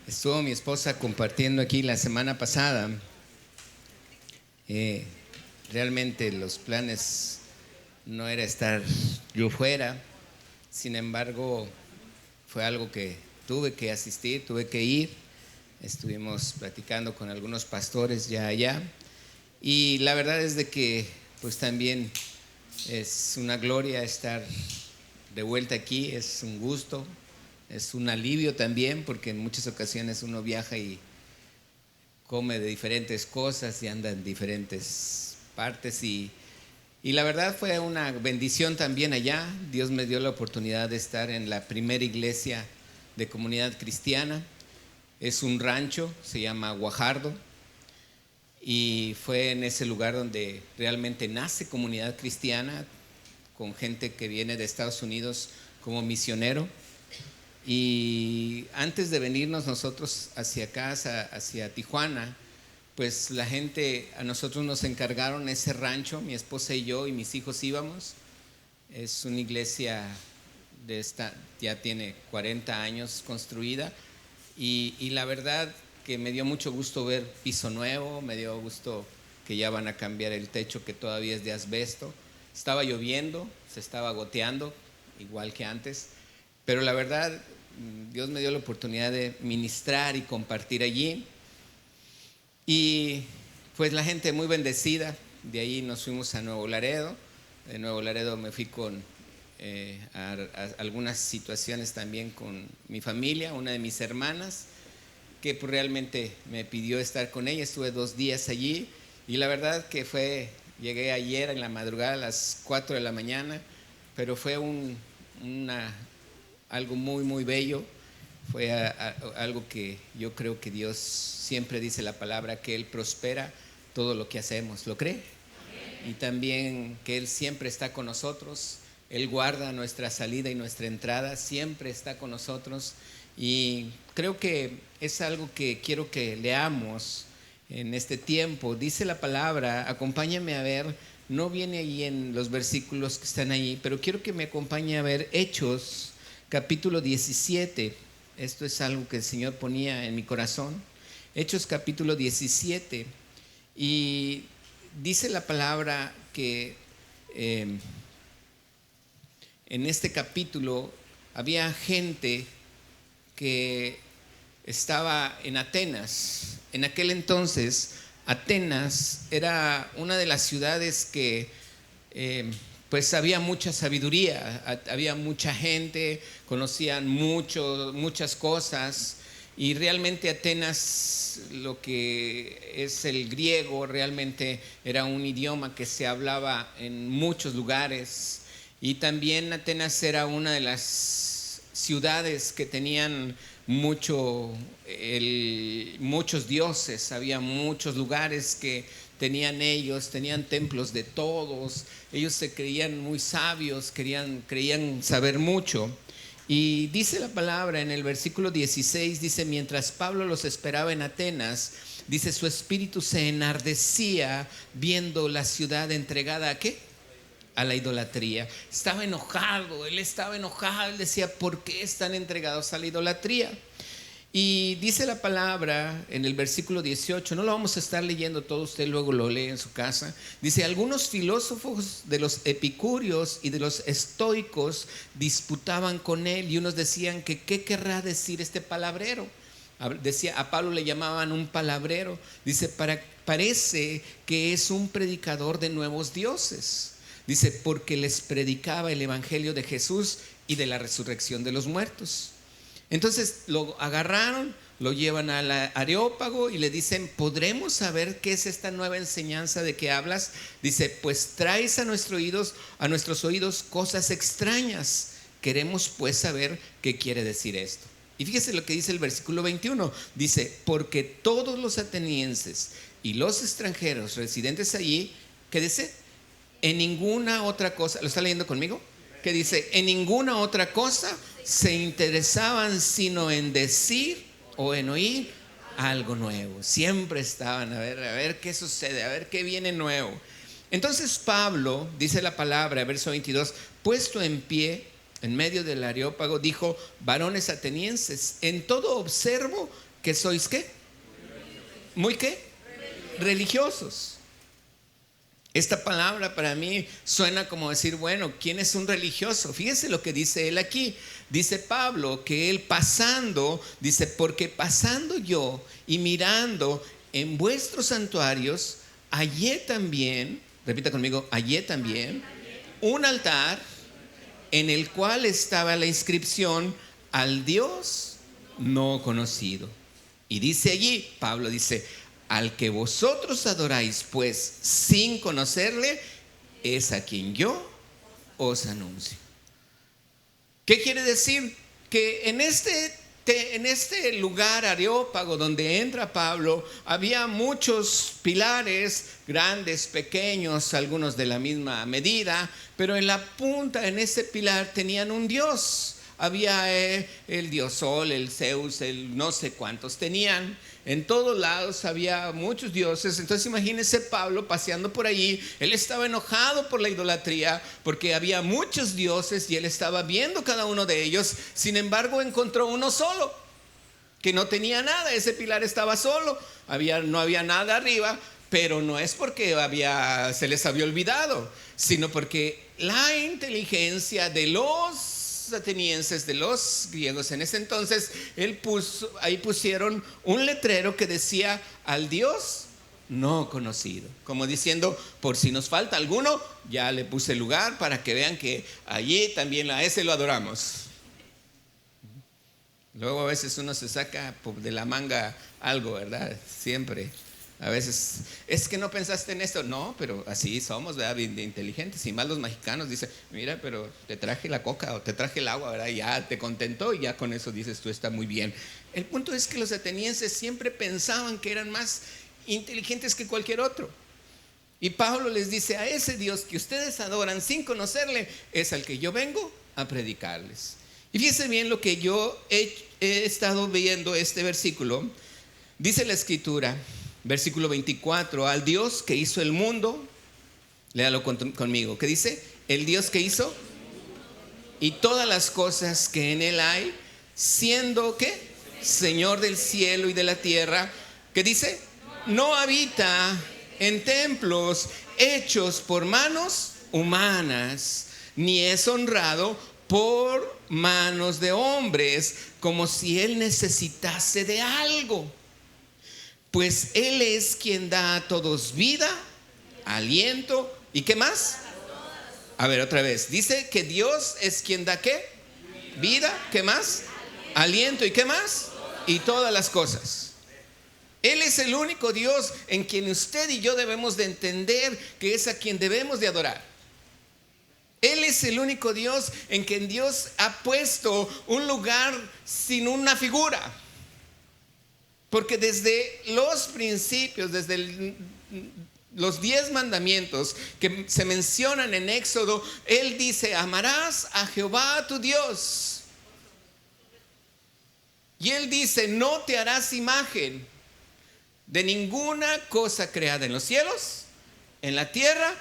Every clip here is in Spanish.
Estuvo mi esposa compartiendo aquí la semana pasada. Realmente los planes no era estar yo fuera, sin embargo fue algo que tuve que asistir, tuve que ir. Estuvimos platicando con algunos pastores ya allá y la verdad es de que pues también es una gloria estar de vuelta aquí, es un gusto, es un alivio también porque en muchas ocasiones uno viaja y come de diferentes cosas y anda en diferentes partes y la verdad fue una bendición también allá. Dios me dio la oportunidad de estar en la primera iglesia de comunidad cristiana. Es un rancho, se llama Guajardo, y fue en ese lugar donde realmente nace comunidad cristiana, con gente que viene de Estados Unidos como misionero. Y antes de venirnos nosotros hacia acá, hacia Tijuana, pues la gente, a nosotros nos encargaron ese rancho, mi esposa y yo y mis hijos íbamos. Es una iglesia ya tiene 40 años construida y la verdad que me dio mucho gusto ver piso nuevo, me dio gusto que ya van a cambiar el techo que todavía es de asbesto. Estaba lloviendo, se estaba goteando, igual que antes, pero la verdad Dios me dio la oportunidad de ministrar y compartir allí. Y pues la gente muy bendecida. De ahí nos fuimos a Nuevo Laredo. De Nuevo Laredo me fui con a algunas situaciones también con mi familia, una de mis hermanas, que pues realmente me pidió estar con ella. Estuve 2 días allí y la verdad que llegué ayer en la madrugada a las 4 de la mañana, pero fue algo muy, muy bello. Fue algo que yo creo que Dios siempre dice la palabra, que Él prospera todo lo que hacemos. ¿Lo cree? Y también que Él siempre está con nosotros. Él guarda nuestra salida y nuestra entrada, siempre está con nosotros. Y creo que es algo que quiero que leamos en este tiempo. Dice la palabra, acompáñame a ver, no viene ahí en los versículos que están ahí, pero quiero que me acompañe a ver Hechos capítulo 17. Esto es algo que el Señor ponía en mi corazón. Hechos capítulo 17. Y dice la palabra que en este capítulo había gente que estaba en Atenas. En aquel entonces, Atenas era una de las ciudades que pues había mucha sabiduría, había mucha gente, conocían muchas cosas, y realmente Atenas, lo que es el griego, realmente era un idioma que se hablaba en muchos lugares, y también Atenas era una de las ciudades que tenían muchos dioses, había muchos lugares que tenían templos de todos, ellos se creían muy sabios, creían saber mucho. Y dice la palabra en el versículo 16, dice, mientras Pablo los esperaba en Atenas, dice, su espíritu se enardecía viendo la ciudad entregada ¿a qué? A la idolatría. Estaba enojado, él decía, ¿por qué están entregados a la idolatría? Y dice la palabra en el versículo 18, no lo vamos a estar leyendo todo, usted luego lo lee en su casa. Dice, algunos filósofos de los epicúreos y de los estoicos disputaban con él, y unos decían que qué querrá decir este palabrero. Decía, a Pablo le llamaban un palabrero. Dice, parece que es un predicador de nuevos dioses. Dice, porque les predicaba el evangelio de Jesús y de la resurrección de los muertos. Entonces lo agarraron, lo llevan al Areópago y le dicen, ¿podremos saber qué es esta nueva enseñanza de que hablas? Dice, pues traes a nuestros oídos cosas extrañas. Queremos pues saber qué quiere decir esto. Y fíjese lo que dice el versículo 21. Dice, porque todos los atenienses y los extranjeros residentes allí, ¿qué dice? En ninguna otra cosa, ¿lo está leyendo conmigo? Que dice, en ninguna otra cosa se interesaban sino en decir o en oír algo nuevo. Siempre estaban a ver qué sucede, a ver qué viene nuevo. Entonces Pablo, dice la palabra, verso 22, puesto en pie en medio del Areópago, dijo, varones atenienses, en todo observo ¿Que sois qué? ¿Muy qué? Religiosos. Esta palabra para mí suena como decir, bueno, ¿quién es un religioso? Fíjense lo que dice él aquí. Dice Pablo que él pasando, dice, porque pasando yo y mirando en vuestros santuarios, hallé también, repita conmigo, hallé también un altar en el cual estaba la inscripción al Dios no conocido. Y dice allí, Pablo dice, al que vosotros adoráis pues sin conocerle, es a quien yo os anuncio. ¿Qué quiere decir? Que en este lugar Areópago donde entra Pablo, había muchos pilares, grandes, pequeños, algunos de la misma medida, pero en la punta, en ese pilar, tenían un dios. Había el dios Sol, el Zeus, el no sé cuántos tenían. En todos lados había muchos dioses. Entonces imagínense Pablo paseando por allí. Él estaba enojado por la idolatría porque había muchos dioses y él estaba viendo cada uno de ellos. Sin embargo encontró uno solo que no tenía nada. Ese pilar estaba solo, no había nada arriba. Pero no es porque se les había olvidado, sino porque la inteligencia de los atenienses, de los griegos en ese entonces, ahí pusieron un letrero que decía al Dios no conocido, como diciendo, por si nos falta alguno, ya le puse lugar para que vean que allí también a ese lo adoramos. Luego a veces uno se saca de la manga algo, ¿verdad? Siempre. A veces, es que no pensaste en esto. No, pero así somos, ¿verdad? Bien inteligentes. Y más los mexicanos dicen, mira, pero te traje la coca o te traje el agua, ¿verdad? Y ya te contentó y ya con eso dices, tú está muy bien. El punto es que los atenienses siempre pensaban que eran más inteligentes que cualquier otro. Y Pablo les dice, a ese Dios que ustedes adoran sin conocerle, es al que yo vengo a predicarles. Y fíjense bien lo que yo he estado viendo este versículo. Dice la escritura, versículo 24, al Dios que hizo el mundo, léalo conmigo, ¿qué dice? El Dios que hizo y todas las cosas que en él hay, siendo ¿qué? Señor del cielo y de la tierra, ¿qué dice? No habita en templos hechos por manos humanas, ni es honrado por manos de hombres, como si él necesitase de algo. Pues él es quien da a todos vida, aliento y ¿qué más? A ver, otra vez. Dice que Dios es quien da ¿qué? Vida, ¿qué más? Aliento y ¿qué más? Y todas las cosas. Él es el único Dios en quien usted y yo debemos de entender que es a quien debemos de adorar. Él es el único Dios en quien Dios ha puesto un lugar sin una figura. Porque desde los principios, desde los 10 mandamientos que se mencionan en Éxodo, Él dice, amarás a Jehová tu Dios. Y Él dice, no te harás imagen de ninguna cosa creada en los cielos, en la tierra,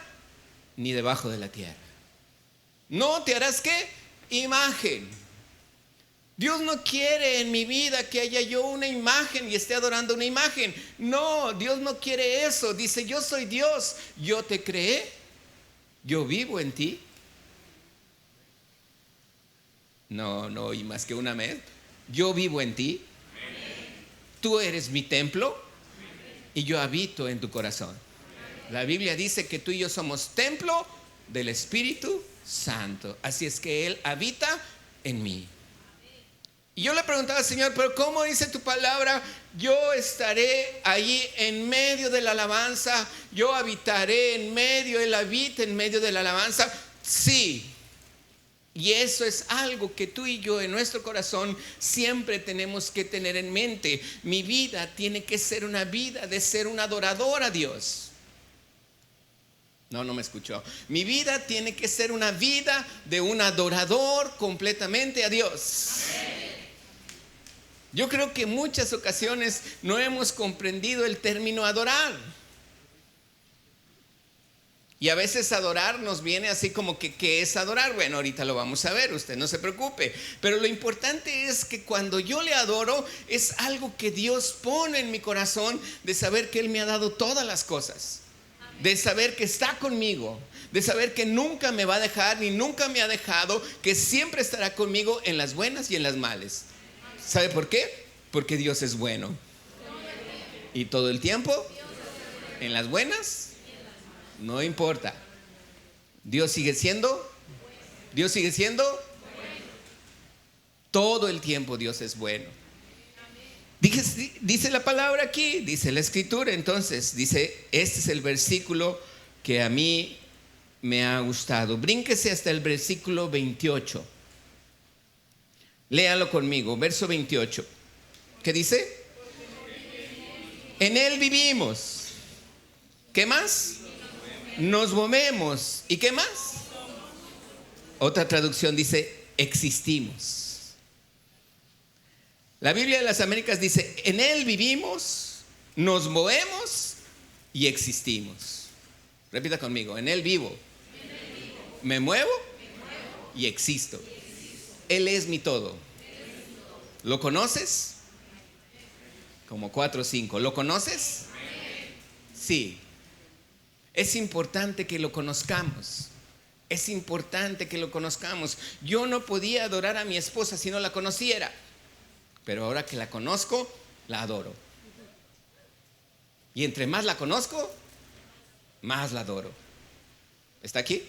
ni debajo de la tierra. No te harás ¿qué? Imagen. Dios no quiere en mi vida que haya yo una imagen y esté adorando una imagen. No, Dios no quiere eso. Dice, yo soy Dios, yo te creé, yo vivo en ti. No oí más que un amén. Yo vivo en ti. Tú eres mi templo y yo habito en tu corazón. La Biblia dice que tú y yo somos templo del Espíritu Santo. Así es que Él habita en mí. Y yo le preguntaba al Señor, pero ¿cómo dice tu palabra? Yo estaré allí en medio de la alabanza, yo habitaré en medio, Él habita en medio de la alabanza. Sí, y eso es algo que tú y yo en nuestro corazón siempre tenemos que tener en mente. Mi vida tiene que ser una vida de ser un adorador a Dios. No me escuchó. Mi vida tiene que ser una vida de un adorador completamente a Dios. Yo creo que en muchas ocasiones no hemos comprendido el término adorar. Y a veces adorar nos viene así como que, ¿qué es adorar? Bueno, ahorita lo vamos a ver, usted no se preocupe. Pero lo importante es que cuando yo le adoro, es algo que Dios pone en mi corazón, de saber que Él me ha dado todas las cosas, de saber que está conmigo, de saber que nunca me va a dejar ni nunca me ha dejado, que siempre estará conmigo en las buenas y en las malas. ¿Sabe por qué? Porque Dios es bueno. Y todo el tiempo, en las buenas, no importa. Dios sigue siendo todo el tiempo. Dios es bueno. Dice la palabra aquí, dice la escritura. Entonces dice, este es el versículo que a mí me ha gustado. Brínquese hasta el versículo 28. Léalo conmigo, verso 28. ¿Qué dice? En Él vivimos. ¿Qué más? Nos movemos. ¿Y qué más? Otra traducción dice, existimos. La Biblia de las Américas dice, en Él vivimos, nos movemos y existimos. Repita conmigo, en Él vivo, me muevo y existo. Él es mi todo. ¿Lo conoces? Como 4 o 5. ¿Lo conoces? Sí. Es importante que lo conozcamos. Es importante que lo conozcamos. Yo no podía adorar a mi esposa si no la conociera, pero ahora que la conozco, la adoro. Y entre más la conozco, más la adoro. ¿Está aquí?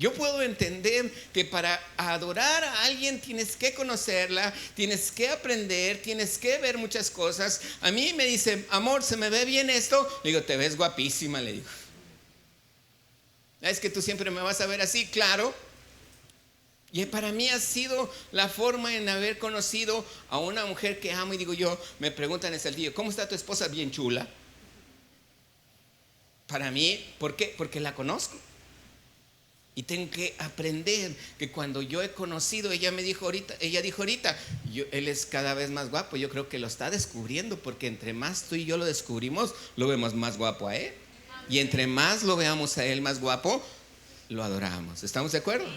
Yo puedo entender que para adorar a alguien tienes que conocerla, tienes que aprender, tienes que ver muchas cosas. A mí me dice, amor, ¿se me ve bien esto? Le digo, te ves guapísima, le digo. Es que tú siempre me vas a ver así, claro. Y para mí ha sido la forma en haber conocido a una mujer que amo. Y digo yo, me preguntan en el día, ¿cómo está tu esposa? Bien chula. Para mí, ¿por qué? Porque la conozco. Y tengo que aprender que cuando yo he conocido, ella dijo ahorita, él es cada vez más guapo. Yo creo que lo está descubriendo, porque entre más tú y yo lo descubrimos, lo vemos más guapo a él. Y entre más lo veamos a él más guapo, lo adoramos. ¿Estamos de acuerdo?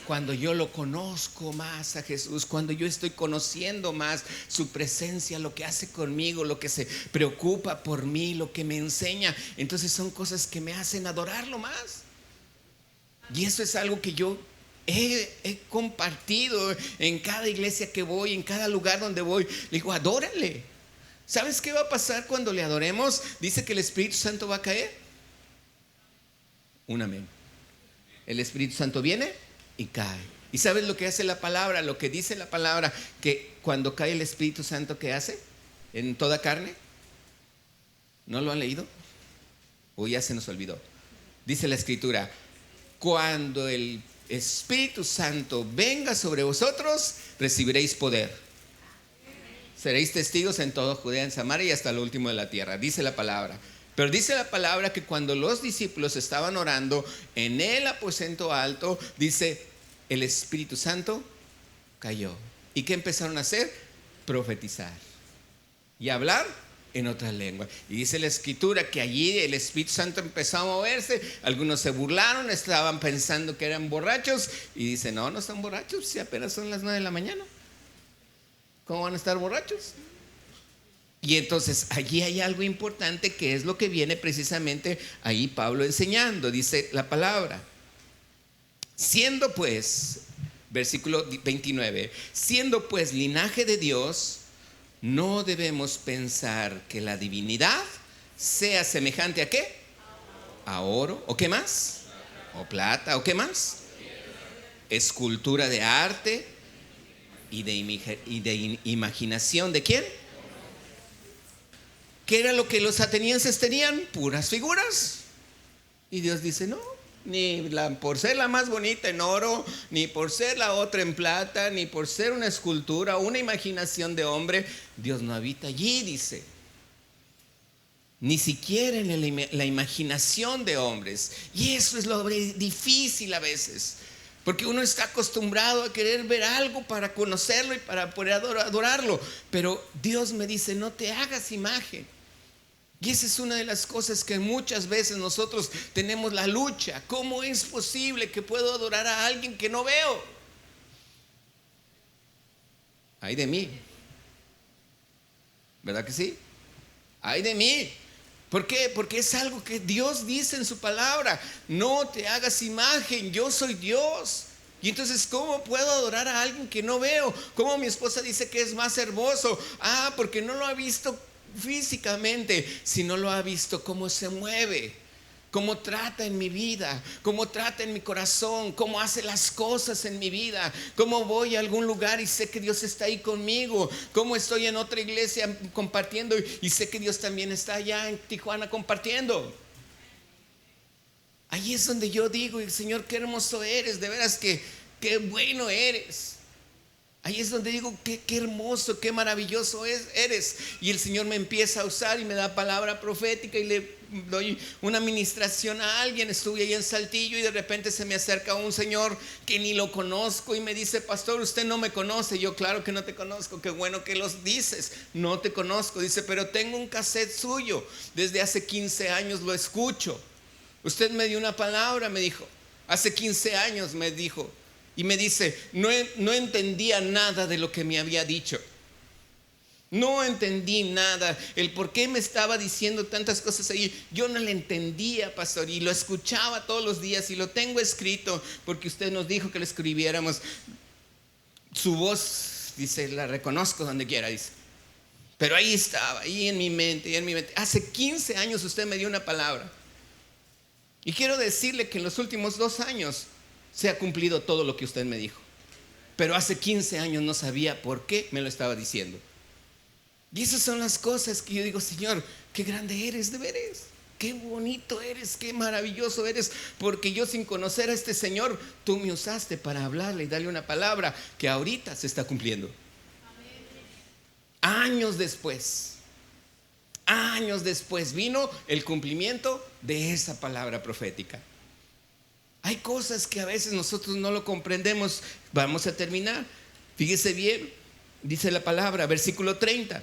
Cuando yo lo conozco más a Jesús, cuando yo estoy conociendo más su presencia, lo que hace conmigo, lo que se preocupa por mí, lo que me enseña, entonces son cosas que me hacen adorarlo más. Y eso es algo que yo he compartido en cada iglesia que voy, en cada lugar donde voy. Le digo, adórale. ¿Sabes qué va a pasar cuando le adoremos? Dice que el Espíritu Santo va a caer. Un amén. El Espíritu Santo viene y cae. ¿Y sabes lo que hace la palabra? Lo que dice la palabra, que cuando cae el Espíritu Santo, ¿qué hace? En toda carne. ¿No lo han leído? O ya se nos olvidó. Dice la Escritura, cuando el Espíritu Santo venga sobre vosotros, recibiréis poder. Seréis testigos en toda Judea, en Samaria y hasta lo último de la tierra. Dice la palabra. Pero dice la palabra que cuando los discípulos estaban orando en el aposento alto, dice, el Espíritu Santo cayó. ¿Y qué empezaron a hacer? Profetizar y hablar en otra lengua. Y dice la Escritura que allí el Espíritu Santo empezó a moverse. Algunos se burlaron, estaban pensando que eran borrachos. Y dice, no, no están borrachos, si apenas son las 9 de la mañana. ¿Cómo van a estar borrachos? Y entonces allí hay algo importante, que es lo que viene precisamente ahí Pablo enseñando. Dice la palabra, siendo pues, versículo 29, siendo pues linaje de Dios, no debemos pensar que la divinidad sea semejante ¿a qué? A oro. ¿O qué más? O plata. ¿O qué más? Escultura de arte y de imaginación. ¿De quién? ¿Qué era lo que los atenienses tenían? Puras figuras. Y Dios dice, no, ni por ser la más bonita en oro, ni por ser la otra en plata, ni por ser una escultura, una imaginación de hombre, Dios no habita allí, dice. Ni siquiera en la imaginación de hombres. Y eso es lo difícil a veces, porque uno está acostumbrado a querer ver algo para conocerlo y para poder adorarlo. Pero Dios me dice, no te hagas imagen. Y esa es una de las cosas que muchas veces nosotros tenemos la lucha. ¿Cómo es posible que puedo adorar a alguien que no veo? Ay de mí. ¿Verdad que sí? Ay de mí. ¿Por qué? Porque es algo que Dios dice en su palabra. No te hagas imagen, yo soy Dios. Y entonces, ¿cómo puedo adorar a alguien que no veo? ¿Cómo mi esposa dice que es más hermoso? Porque no lo ha visto físicamente, sino lo ha visto cómo se mueve, cómo trata en mi vida, cómo trata en mi corazón, cómo hace las cosas en mi vida, cómo voy a algún lugar y sé que Dios está ahí conmigo, cómo estoy en otra iglesia compartiendo y sé que Dios también está allá en Tijuana compartiendo. Ahí es donde yo digo, Señor, qué hermoso eres, de veras que qué bueno eres. Ahí es donde digo, qué hermoso, qué maravilloso eres. Y el Señor me empieza a usar y me da palabra profética y le doy una ministración a alguien. Estuve ahí en Saltillo y de repente se me acerca un señor que ni lo conozco y me dice: pastor, usted no me conoce. Yo: claro que no te conozco, qué bueno que los dices. No te conozco. Dice: pero tengo un cassette suyo, desde hace 15 años lo escucho. Usted me dio una palabra, me dijo, hace 15 años me dijo. Y me dice: no entendía nada de lo que me había dicho. No entendí nada. El por qué me estaba diciendo tantas cosas ahí, yo no le entendía, pastor. Y lo escuchaba todos los días y lo tengo escrito porque usted nos dijo que lo escribiéramos. Su voz, dice, la reconozco donde quiera, dice. Pero ahí estaba, ahí en mi mente, Hace 15 años usted me dio una palabra. Y quiero decirle que en los últimos 2 años se ha cumplido todo lo que usted me dijo. Pero hace 15 años no sabía por qué me lo estaba diciendo. Y esas son las cosas que yo digo: Señor, qué grande eres, de veras. Qué bonito eres, qué maravilloso eres. Porque yo, sin conocer a este Señor, tú me usaste para hablarle y darle una palabra que ahorita se está cumpliendo. Años después vino el cumplimiento de esa palabra profética. Hay cosas que a veces nosotros no lo comprendemos. Vamos a terminar. Fíjese bien, dice la palabra, versículo 30.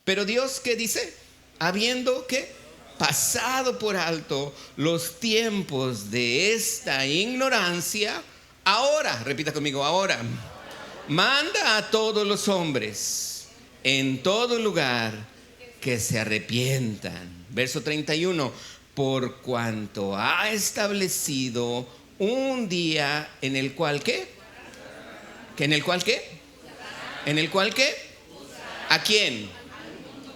Pero Dios, ¿qué dice? Habiendo ¿qué? Pasado por alto los tiempos de esta ignorancia, ahora, repita conmigo, ahora, manda a todos los hombres en todo lugar que se arrepientan. Verso 31. Por cuanto ha establecido un día en el cual ¿qué? ¿En el cual qué? ¿En el cual qué? ¿A quién?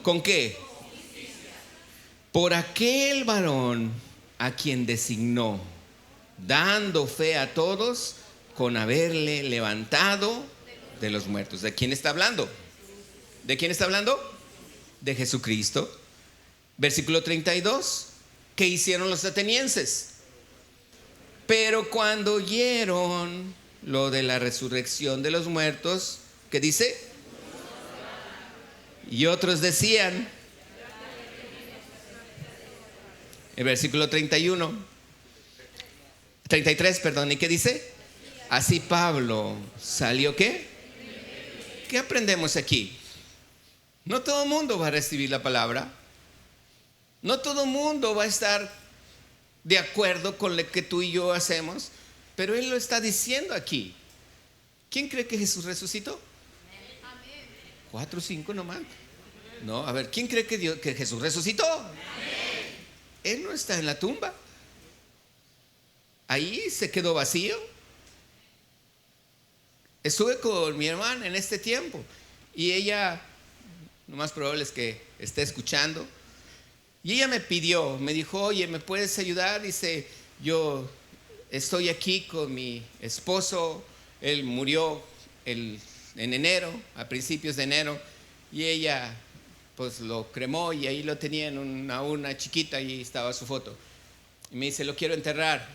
¿Con qué? Por aquel varón a quien designó, dando fe a todos con haberle levantado de los muertos. ¿De quién está hablando? ¿De quién está hablando? De Jesucristo. Versículo 32. ¿Qué hicieron los atenienses? Pero cuando oyeron lo de la resurrección de los muertos, ¿qué dice? Y otros decían, el versículo 33, perdón, ¿y qué dice? Así Pablo salió, ¿qué? ¿Qué aprendemos aquí? No todo el mundo va a recibir la palabra. No todo el mundo va a estar de acuerdo con lo que tú y yo hacemos, pero él lo está diciendo aquí. ¿Quién cree que Jesús resucitó? 4 o 5 nomás. No, a ver, ¿quién cree que Jesús resucitó? Él no está en la tumba. Ahí se quedó vacío. Estuve con mi hermana en este tiempo y ella, lo más probable es que esté escuchando. Y ella me pidió, me dijo: oye, ¿me puedes ayudar? Dice: yo estoy aquí con mi esposo, él murió en enero, a principios de enero, y ella pues lo cremó y ahí lo tenía en una urna chiquita y estaba su foto. Y me dice: lo quiero enterrar.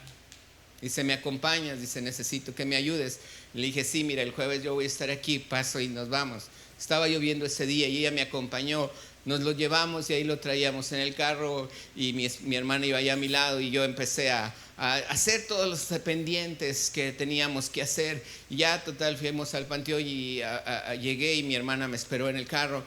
Dice: ¿me acompañas? Dice: necesito que me ayudes. Le dije: sí, mira, el jueves yo voy a estar aquí, paso y nos vamos. Estaba lloviendo ese día y ella me acompañó. Nos lo llevamos y ahí lo traíamos en el carro y mi hermana iba allá a mi lado y yo empecé a hacer todos los pendientes que teníamos que hacer. Y ya total fuimos al panteón y llegué y mi hermana me esperó en el carro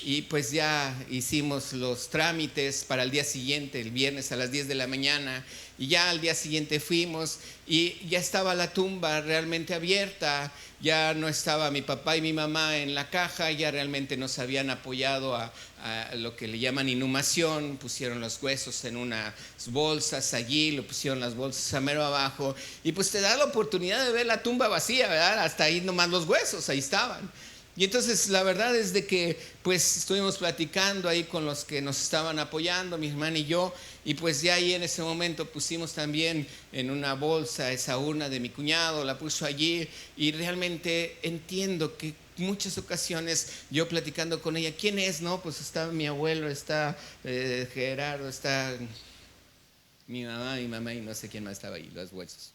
y pues ya hicimos los trámites para el día siguiente, el viernes a las 10 de la mañana, y ya al día siguiente fuimos y ya estaba la tumba realmente abierta, ya no estaba mi papá y mi mamá en la caja, ya realmente nos habían apoyado a lo que le llaman inhumación, pusieron los huesos en unas bolsas allí, lo pusieron las bolsas a mero abajo, y pues te da la oportunidad de ver la tumba vacía, ¿verdad? Hasta ahí nomás los huesos, ahí estaban. Y entonces la verdad es de que pues estuvimos platicando ahí con los que nos estaban apoyando, mi hermana y yo, y pues ya ahí en ese momento pusimos también en una bolsa esa urna de mi cuñado, la puso allí, y realmente entiendo que muchas ocasiones yo platicando con ella, ¿quién es? No, pues está mi abuelo, está Gerardo, está mi mamá y no sé quién más estaba ahí, los huesos.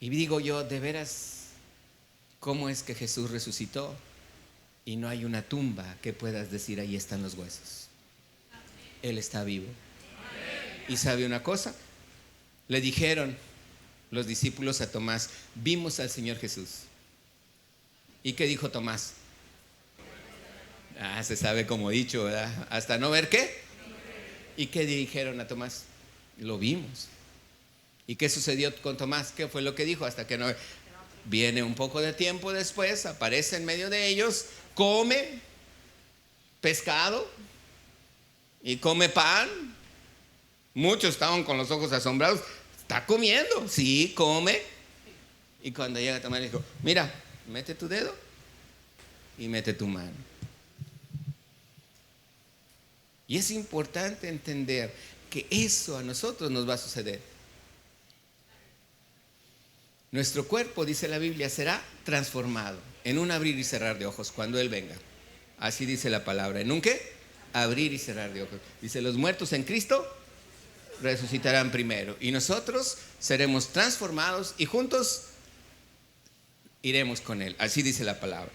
Y digo yo, de veras, ¿cómo es que Jesús resucitó y no hay una tumba que puedas decir ahí están los huesos? Él está vivo. ¿Y sabe una cosa? Le dijeron los discípulos a Tomás, vimos al Señor Jesús. ¿Y qué dijo Tomás? Se sabe como dicho, ¿verdad? ¿Hasta no ver qué? ¿Y qué dijeron a Tomás? Lo vimos. ¿Y qué sucedió con Tomás? ¿Qué fue lo que dijo? Hasta que no... Viene un poco de tiempo después, aparece en medio de ellos, come pescado y come pan. Muchos estaban con los ojos asombrados. ¿Está comiendo? Sí, come. Y cuando llega Tomás le dijo, mira, mete tu dedo y mete tu mano. Y es importante entender que eso a nosotros nos va a suceder. Nuestro cuerpo, dice la Biblia, será transformado en un abrir y cerrar de ojos cuando Él venga. Así dice la palabra. ¿En un qué? Abrir y cerrar de ojos. Dice, los muertos en Cristo resucitarán primero. Y nosotros seremos transformados y juntos iremos con Él. Así dice la palabra.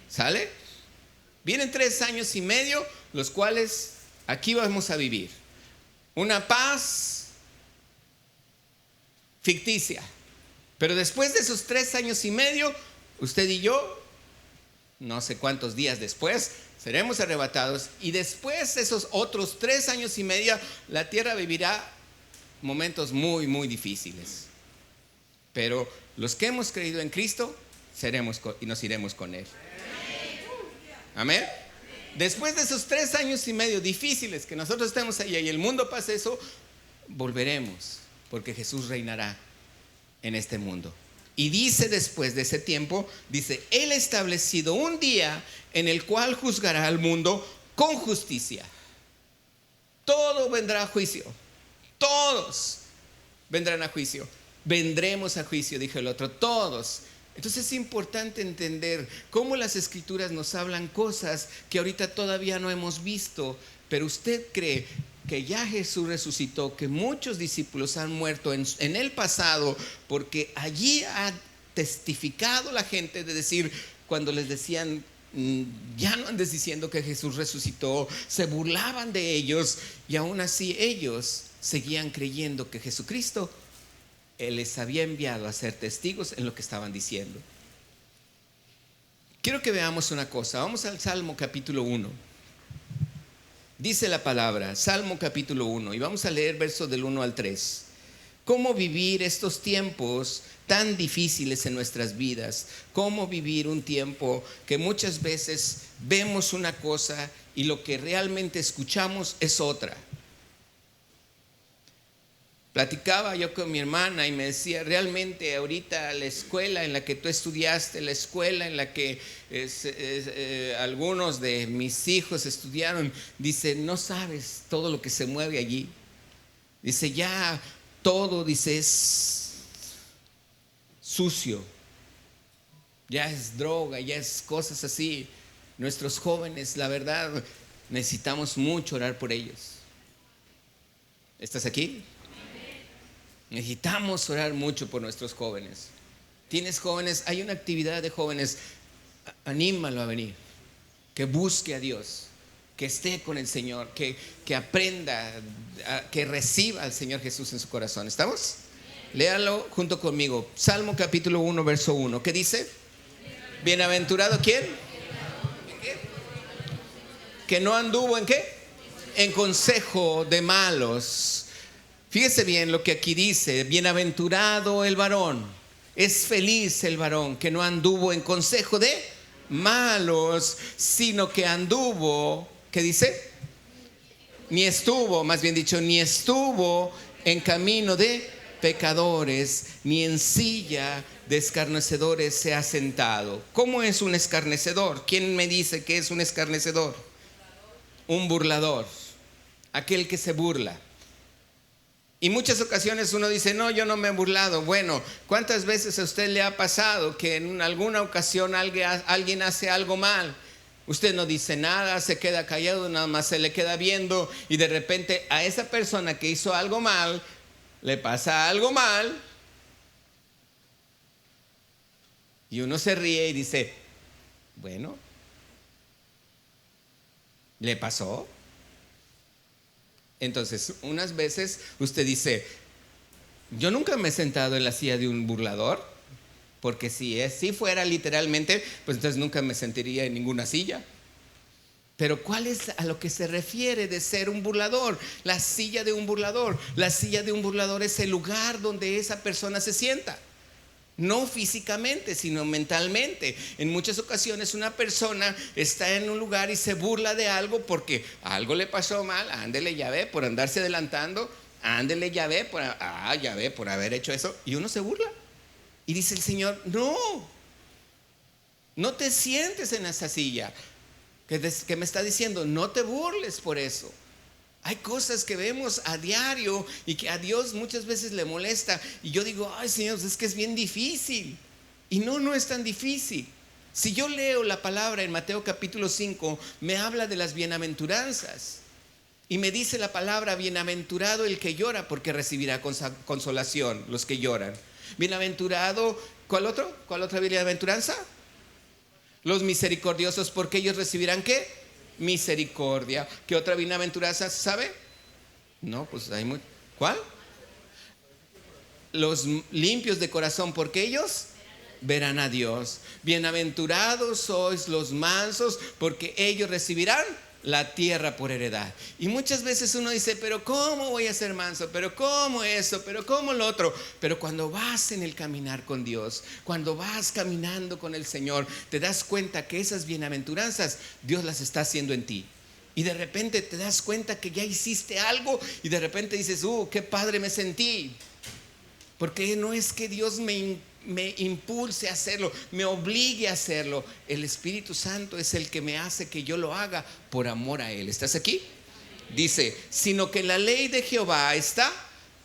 ¿Sale? Vienen 3 años y medio, los cuales aquí vamos a vivir. Una paz ficticia. Pero después de esos 3 años y medio, usted y yo, no sé cuántos días después, seremos arrebatados. Y después de esos otros 3 años y medio, la tierra vivirá momentos muy, muy difíciles. Pero los que hemos creído en Cristo, y nos iremos con Él. Amén. Después de esos 3 años y medio difíciles, que nosotros estemos allá y el mundo pase eso, volveremos, porque Jesús reinará en este mundo. Y dice después de ese tiempo, dice, Él ha establecido un día en el cual juzgará al mundo con justicia. Todo vendrá a juicio. Todos vendrán a juicio. Vendremos a juicio, dijo el otro, todos. Entonces es importante entender cómo las Escrituras nos hablan cosas que ahorita todavía no hemos visto, pero usted cree que ya Jesús resucitó, que muchos discípulos han muerto en el pasado, porque allí ha testificado la gente de decir, cuando les decían, ya no andes diciendo que Jesús resucitó, se burlaban de ellos, y aún así ellos seguían creyendo que Jesucristo Él les había enviado a ser testigos en lo que estaban diciendo. Quiero que veamos una cosa. Vamos al Salmo capítulo 1. Dice la palabra, Salmo capítulo 1, y vamos a leer versos del 1 al 3. ¿Cómo vivir estos tiempos tan difíciles en nuestras vidas? ¿Cómo vivir un tiempo que muchas veces vemos una cosa y lo que realmente escuchamos es otra? Platicaba yo con mi hermana y me decía, realmente ahorita la escuela en la que tú estudiaste, la escuela en la que algunos de mis hijos estudiaron, dice, no sabes todo lo que se mueve allí. Dice, ya todo, dice, es sucio, ya es droga, ya es cosas así. Nuestros jóvenes, la verdad, necesitamos mucho orar por ellos. ¿Estás aquí? Necesitamos orar mucho por nuestros jóvenes. ¿Tienes jóvenes? Hay una actividad de jóvenes. Anímalo a venir. Que busque a Dios. Que esté con el Señor. Que aprenda. Que reciba al Señor Jesús en su corazón. ¿Estamos? Léalo junto conmigo. Salmo capítulo 1, verso 1. ¿Qué dice? Bienaventurado, ¿quién? que no anduvo ¿en qué? En consejo de malos. Fíjese bien lo que aquí dice: bienaventurado el varón, es feliz el varón que no anduvo en consejo de malos, sino que anduvo, ¿qué dice? Ni estuvo, más bien dicho, ni estuvo en camino de pecadores, ni en silla de escarnecedores se ha sentado. ¿Cómo es un escarnecedor? ¿Quién me dice que es un escarnecedor? Un burlador, aquel que se burla. Y muchas ocasiones uno dice: no, yo no me he burlado. Bueno, ¿cuántas veces a usted le ha pasado que en alguna ocasión alguien hace algo mal? Usted no dice nada, se queda callado, nada más se le queda viendo, y de repente a esa persona que hizo algo mal, le pasa algo mal, y uno se ríe y dice: bueno, ¿le pasó? Entonces, unas veces usted dice: yo nunca me he sentado en la silla de un burlador, porque si fuera literalmente, pues entonces nunca me sentaría en ninguna silla. Pero ¿cuál es a lo que se refiere de ser un burlador? La silla de un burlador. La silla de un burlador es el lugar donde esa persona se sienta. No físicamente, sino mentalmente. En muchas ocasiones una persona está en un lugar y se burla de algo porque algo le pasó mal. Ándele, ya ve, por andarse adelantando. Ándele, ya ve, por haber hecho eso. Y uno se burla. Y dice el Señor: no te sientes en esa silla. Que me está diciendo: no te burles por eso. Hay cosas que vemos a diario y que a Dios muchas veces le molesta. Y yo digo: ay, Señor, es que es bien difícil. Y no es tan difícil. Si yo leo la palabra en Mateo capítulo 5, me habla de las bienaventuranzas. Y me dice la palabra: bienaventurado el que llora, porque recibirá consolación. Los que lloran. Bienaventurado, ¿cuál otro? ¿Cuál otra bienaventuranza? Los misericordiosos, porque ellos recibirán ¿qué? Misericordia. ¿Qué otra bienaventuranza sabe? No, pues hay muy. ¿Cuál? Los limpios de corazón, porque ellos verán a Dios. Bienaventurados sois los mansos, porque ellos recibirán la tierra por heredad. Y muchas veces uno dice: pero ¿cómo voy a ser manso? ¿Pero cómo eso? ¿Pero cómo lo otro? Pero cuando vas en el caminar con Dios, cuando vas caminando con el Señor, te das cuenta que esas bienaventuranzas Dios las está haciendo en ti. Y de repente te das cuenta que ya hiciste algo, y de repente dices: qué padre me sentí. Porque no es que Dios me impulse a hacerlo, me obligue a hacerlo. El Espíritu Santo es el que me hace que yo lo haga por amor a Él. ¿Estás aquí? Dice: sino que en la ley de Jehová está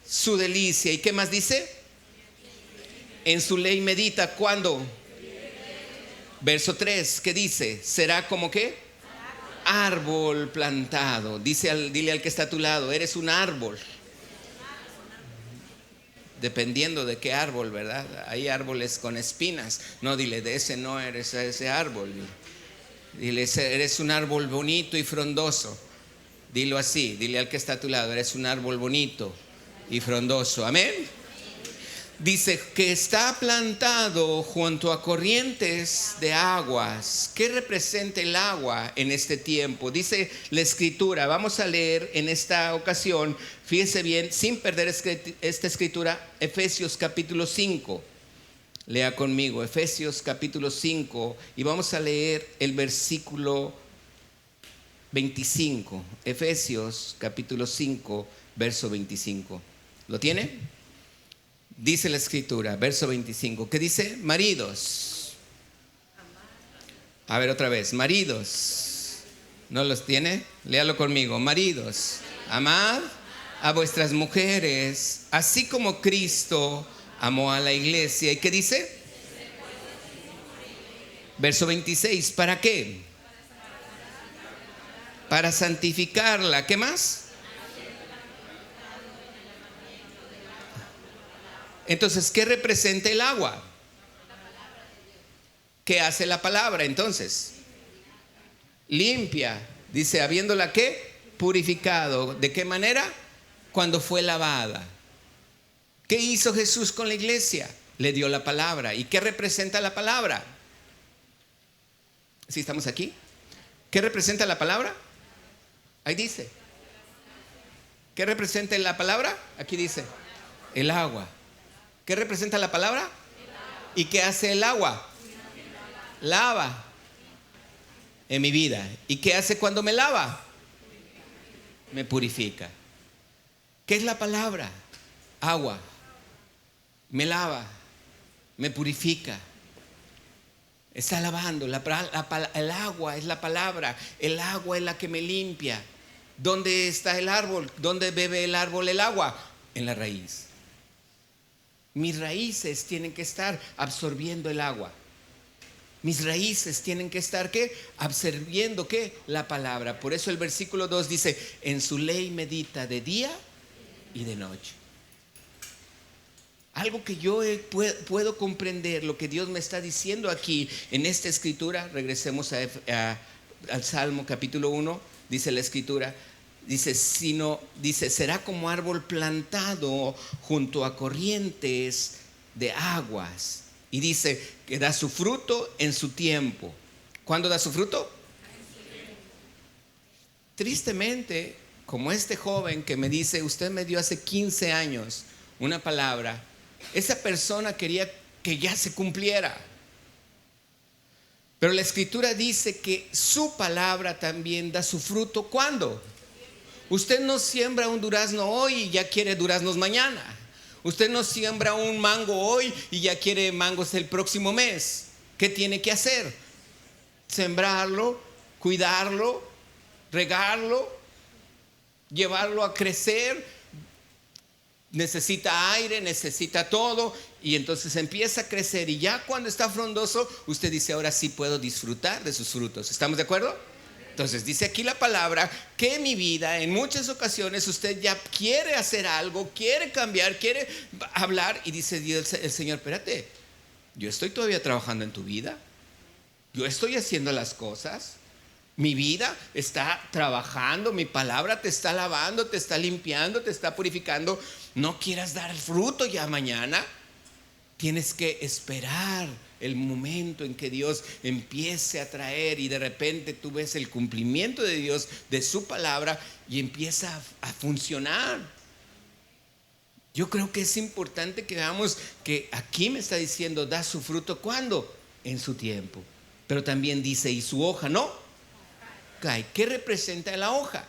su delicia. ¿Y qué más dice? En su ley medita. ¿Cuándo? Verso 3, ¿qué dice? Será como ¿qué? Árbol plantado. Dile al que está a tu lado: eres un árbol. Dependiendo de qué árbol, ¿verdad? Hay árboles con espinas. No, dile: de ese no eres ese árbol. Dile: eres un árbol bonito y frondoso. Dilo así, dile al que está a tu lado: eres un árbol bonito y frondoso. Amén. Dice que está plantado junto a corrientes de aguas. ¿Qué representa el agua en este tiempo? Dice la Escritura. Vamos a leer en esta ocasión, fíjese bien, sin perder esta Escritura, Efesios capítulo 5. Lea conmigo Efesios capítulo 5 y vamos a leer el versículo 25. Efesios capítulo 5, verso 25. ¿Lo tiene? Dice la Escritura, verso 25, ¿qué dice? Maridos. A ver otra vez, maridos. ¿No los tiene? Léalo conmigo. Maridos, amad a vuestras mujeres, así como Cristo amó a la iglesia. ¿Y qué dice? Verso 26, ¿para qué? Para santificarla. ¿Qué más? Entonces, ¿qué representa el agua? ¿Qué hace la palabra entonces? Limpia. Dice: habiéndola ¿qué? Purificado. ¿De qué manera? Cuando fue lavada. ¿Qué hizo Jesús con la iglesia? Le dio la palabra. ¿Y qué representa la palabra? ¿Sí estamos aquí? ¿Qué representa la palabra? Ahí dice. ¿Qué representa la palabra? Aquí dice, el agua. ¿Qué representa la palabra? ¿Y qué hace el agua? Lava en mi vida. ¿Y qué hace cuando me lava? Me purifica. ¿Qué es la palabra? Agua. Me lava, me purifica. Está lavando. El agua es la palabra. El agua es la que me limpia. ¿Dónde está el árbol? ¿Dónde bebe el árbol el agua? En la raíz. Mis raíces tienen que estar absorbiendo el agua. Mis raíces tienen que estar, ¿qué? Absorbiendo, ¿qué? La palabra. Por eso el versículo 2 dice, en su ley medita de día y de noche. Algo que yo puedo comprender, lo que Dios me está diciendo aquí en esta escritura. Regresemos al Salmo capítulo 1. Dice la escritura, dice, será como árbol plantado junto a corrientes de aguas. Y dice que da su fruto en su tiempo. ¿Cuándo da su fruto? Tristemente, como este joven que me dice, usted me dio hace 15 años una palabra, esa persona quería que ya se cumpliera. Pero la escritura dice que su palabra también da su fruto. ¿Cuándo? Usted no siembra un durazno hoy y ya quiere duraznos mañana. Usted no siembra un mango hoy y ya quiere mangos el próximo mes. ¿Qué tiene que hacer? Sembrarlo, cuidarlo, regarlo, llevarlo a crecer. Necesita aire, necesita todo, y entonces empieza a crecer, y ya cuando está frondoso, usted dice, ahora sí puedo disfrutar de sus frutos. ¿Estamos de acuerdo? Entonces dice aquí la palabra que en mi vida, en muchas ocasiones, usted ya quiere hacer algo, quiere cambiar, quiere hablar, y dice Dios, el Señor, espérate, yo estoy todavía trabajando en tu vida, yo estoy haciendo las cosas. Mi vida está trabajando, mi palabra te está lavando, te está limpiando, te está purificando. No quieras dar fruto ya mañana. Tienes que esperar el momento en que Dios empiece a traer, y de repente tú ves el cumplimiento de Dios, de su palabra, y empieza a funcionar. Yo creo que es importante que veamos que aquí me está diciendo, da su fruto, ¿cuándo? En su tiempo. Pero también dice, y su hoja no cae. ¿Qué representa la hoja?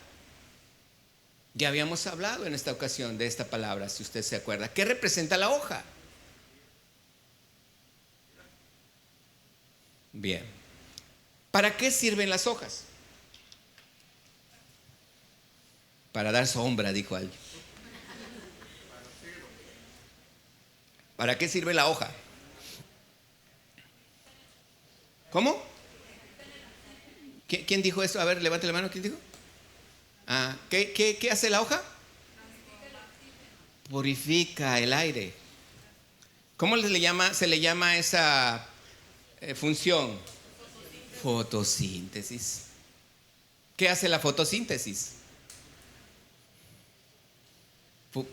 Ya habíamos hablado en esta ocasión de esta palabra, si usted se acuerda. ¿Qué representa la hoja? Bien. ¿Para qué sirven las hojas? Para dar sombra, dijo alguien. ¿Para qué sirve la hoja? ¿Cómo? ¿Quién dijo eso? A ver, levante la mano. ¿Quién dijo? ¿Qué hace la hoja? Purifica el aire. ¿Cómo se le llama esa función? Fotosíntesis. ¿Qué hace la fotosíntesis? Pues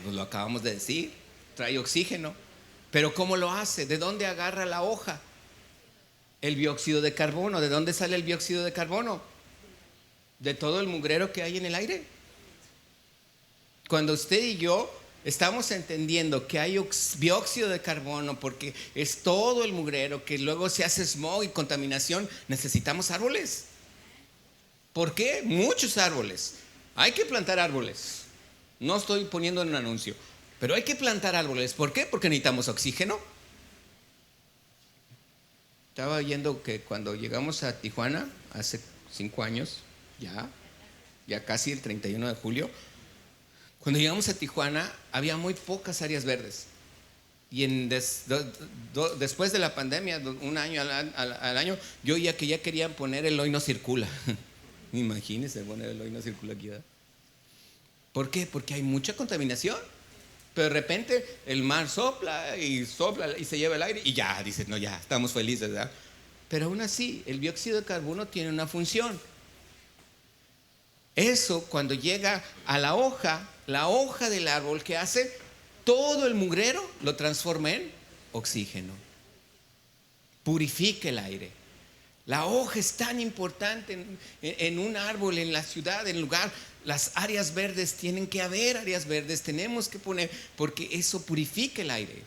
lo acabamos de decir. Trae oxígeno. Pero ¿cómo lo hace? ¿De dónde agarra la hoja? El dióxido de carbono. ¿De dónde sale el dióxido de carbono? De todo el mugrero que hay en el aire. Cuando usted y yo estamos entendiendo que hay dióxido de carbono porque es todo el mugrero, que luego se hace smog y contaminación, necesitamos árboles. ¿Por qué? Muchos árboles. Hay que plantar árboles. No estoy poniendo en un anuncio, pero hay que plantar árboles. ¿Por qué? Porque necesitamos oxígeno. Estaba oyendo que cuando llegamos a Tijuana hace 5 años, ya casi el 31 de julio, cuando llegamos a Tijuana había muy pocas áreas verdes. Y después de la pandemia, un año al año, yo oía que ya querían poner el hoy no circula. Imagínense poner el hoy no circula aquí, ¿verdad? ¿Por qué? Porque hay mucha contaminación. Pero de repente el mar sopla y se lleva el aire y ya, dices, no, ya, estamos felices, ¿verdad? Pero aún así, el dióxido de carbono tiene una función. Eso cuando llega a la hoja del árbol, ¿qué hace? Todo el mugrero lo transforma en oxígeno. Purifica el aire. La hoja es tan importante en un árbol, en la ciudad, en el lugar. Las áreas verdes, tienen que haber áreas verdes, tenemos que poner, porque eso purifica el aire.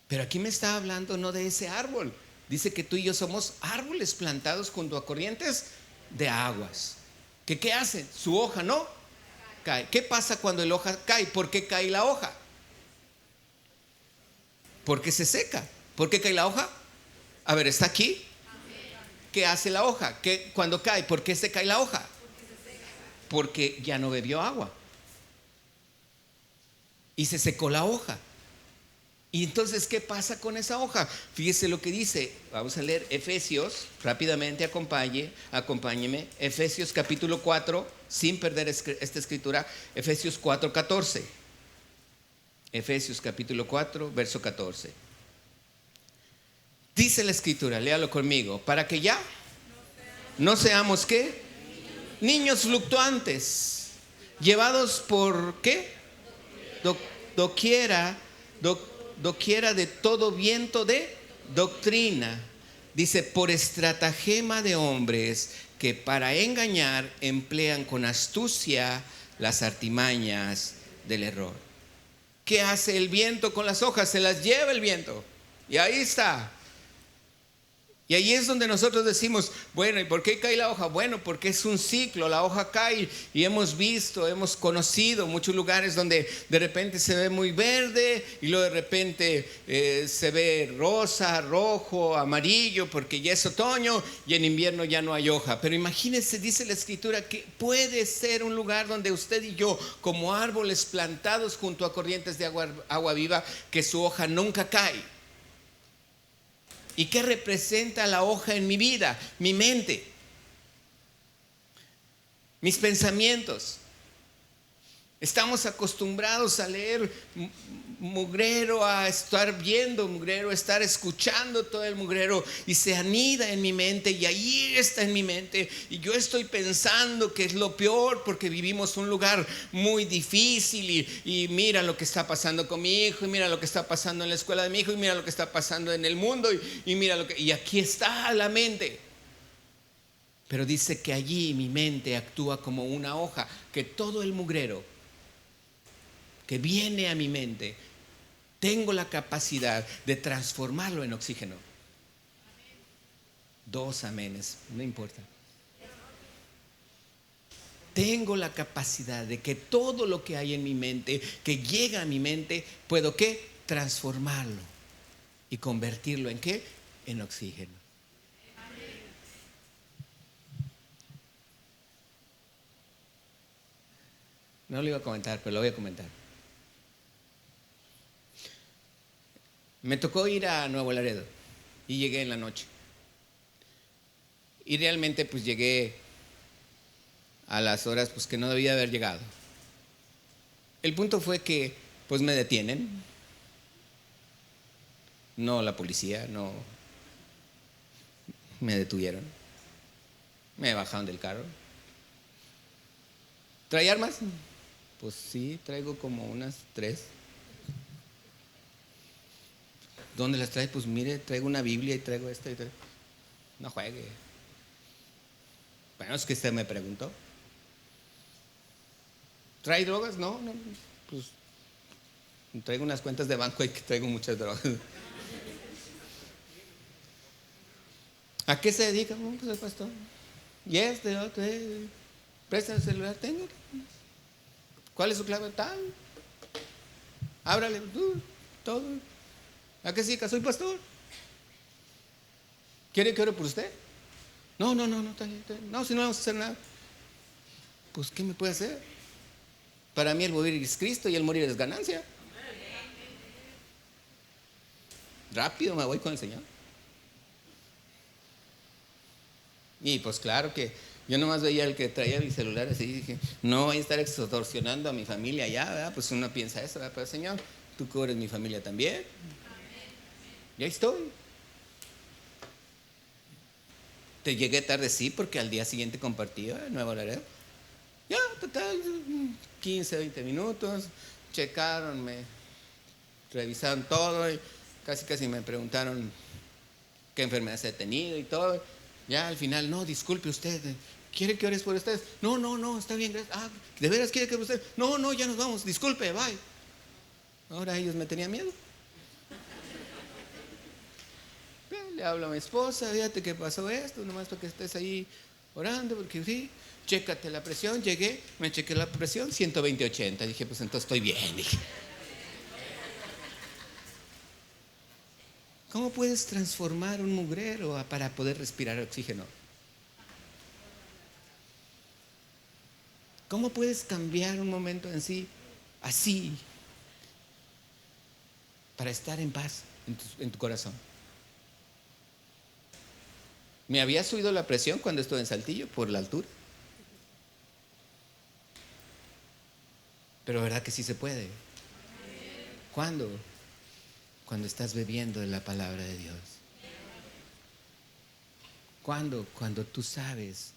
Pero aquí me está hablando no de ese árbol. Dice que tú y yo somos árboles plantados junto a corrientes de aguas. ¿Qué hace? Su hoja no cae. ¿Qué pasa cuando el hoja cae? ¿Por qué cae la hoja? Porque se seca. ¿Por qué cae la hoja? A ver, ¿está aquí? ¿Qué hace la hoja? Cuando cae, ¿por qué se cae la hoja? Porque ya no bebió agua y se secó la hoja. Y entonces, ¿qué pasa con esa hoja? Fíjese lo que dice. Vamos a leer Efesios, rápidamente, acompáñeme. Efesios capítulo 4, sin perder esta escritura. Efesios 4:14. Efesios capítulo 4, verso 14. Dice la escritura, léalo conmigo. Para que ya no seamos, ¿qué? Niños fluctuantes, llevados por, ¿qué? Doquiera de todo viento de doctrina. Dice, por estratagema de hombres que para engañar emplean con astucia las artimañas del error. ¿Qué hace el viento con las hojas? Se las lleva el viento. Y ahí está. Y ahí es donde nosotros decimos, bueno, ¿y por qué cae la hoja? Bueno, porque es un ciclo, la hoja cae y hemos visto, hemos conocido muchos lugares donde de repente se ve muy verde y luego de repente se ve rosa, rojo, amarillo, porque ya es otoño y en invierno ya no hay hoja. Pero imagínense, dice la escritura, que puede ser un lugar donde usted y yo, como árboles plantados junto a corrientes de agua viva, que su hoja nunca cae. ¿Y qué representa la hoja en mi vida? Mi mente, mis pensamientos. Estamos acostumbrados a leer mugrero, a estar viendo mugrero, a estar escuchando todo el mugrero, y se anida en mi mente, y ahí está en mi mente, y yo estoy pensando que es lo peor porque vivimos un lugar muy difícil, y mira lo que está pasando con mi hijo, y mira lo que está pasando en la escuela de mi hijo, y mira lo que está pasando en el mundo, y mira y aquí está la mente. Pero dice que allí mi mente actúa como una hoja, que todo el mugrero que viene a mi mente, tengo la capacidad de transformarlo en oxígeno. Dos amenes, no importa. Tengo la capacidad de que todo lo que hay en mi mente, que llega a mi mente, puedo, ¿qué? Transformarlo y convertirlo en, ¿qué? En oxígeno. No lo iba a comentar, pero lo voy a comentar. Me tocó ir a Nuevo Laredo y llegué en la noche. Y realmente pues llegué a las horas pues que no debía haber llegado. El punto fue que pues me detienen. No la policía, no. Me detuvieron. Me bajaron del carro. ¿Trae armas? Pues sí, traigo como unas 3. ¿Dónde las trae? Pues mire, traigo una Biblia y traigo esto y traigo. No juegue. Bueno, es que usted me preguntó. ¿Trae drogas? No, pues traigo unas cuentas de banco y que traigo muchas drogas. ¿A qué se dedica? Pues el pastor. Y otro, presta el celular, tengo. ¿Cuál es su clave? Tal. Ábrale, todo. ¿A qué sí? Soy pastor. ¿Quiere que ore por usted? No, está bien. No, si no vamos a hacer nada. Pues, ¿qué me puede hacer? Para mí el vivir es Cristo y el morir es ganancia. Rápido me voy con el Señor. Y pues claro que yo nomás veía el que traía mi celular así y dije, no voy a estar extorsionando a mi familia ya, ¿verdad? Pues uno piensa eso, ¿verdad? Pero Señor, tú cubres mi familia también. Y ahí estoy. Te llegué tarde, sí, porque al día siguiente compartí en Nuevo Laredo. Ya, total, 15, 20 minutos, checaron, me revisaron todo y casi me preguntaron qué enfermedades he tenido y todo. Ya al final, no, disculpe usted, ¿quiere que ores por ustedes? No, no, no, está bien, gracias. Ah, ¿de veras quiere que usted? No, no, ya nos vamos, disculpe, bye. Ahora ellos me tenían miedo. Le hablo a mi esposa, fíjate que pasó esto, nomás para que estés ahí orando, porque sí, chécate la presión. Llegué, me chequé la presión, 120/80. Dije, pues entonces estoy bien. Dije, ¿cómo puedes transformar un mugrero para poder respirar oxígeno? ¿Cómo puedes cambiar un momento en sí así para estar en paz en tu corazón? Me había subido la presión cuando estuve en Saltillo por la altura. Pero verdad que sí se puede. ¿Cuándo? Cuando estás bebiendo de la palabra de Dios. ¿Cuándo? Cuando tú sabes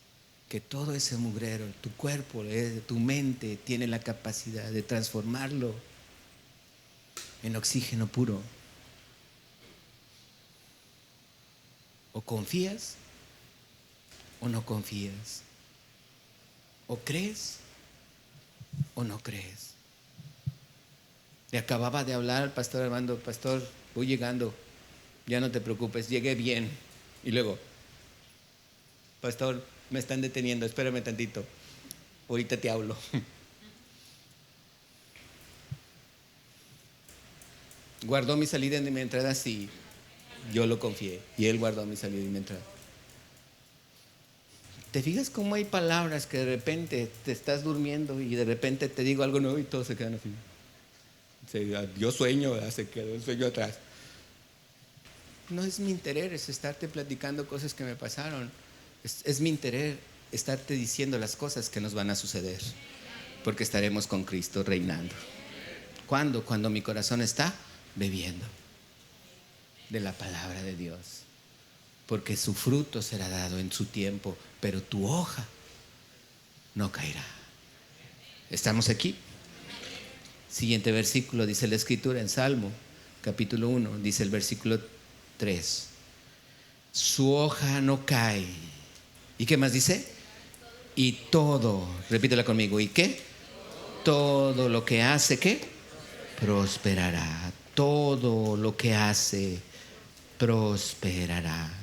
que todo ese mugrero, tu cuerpo, tu mente tiene la capacidad de transformarlo en oxígeno puro. O confías o no confías. O crees o no crees. Le acababa de hablar al pastor Armando, pastor, voy llegando, ya no te preocupes, llegué bien. Y luego, pastor, me están deteniendo, espérame tantito, ahorita te hablo. Guardó mi salida y mi entrada, sí, yo lo confié, y él guardó mi salida y mi entrada. ¿Te fijas cómo hay palabras que de repente te estás durmiendo y de repente te digo algo nuevo y todos se quedan así? Yo sueño, se quedó el sueño atrás. No es mi interés estarte platicando cosas que me pasaron. Es mi interés estarte diciendo las cosas que nos van a suceder. Porque estaremos con Cristo reinando. ¿Cuándo? Cuando mi corazón está bebiendo de la palabra de Dios. Porque su fruto será dado en su tiempo, pero tu hoja no caerá. ¿Estamos aquí? Siguiente versículo, dice la escritura en Salmo, capítulo 1, dice el versículo 3. Su hoja no cae. ¿Y qué más dice? Y todo, repítela conmigo, ¿y qué? Todo lo que hace, ¿qué? Prosperará. Todo lo que hace, prosperará.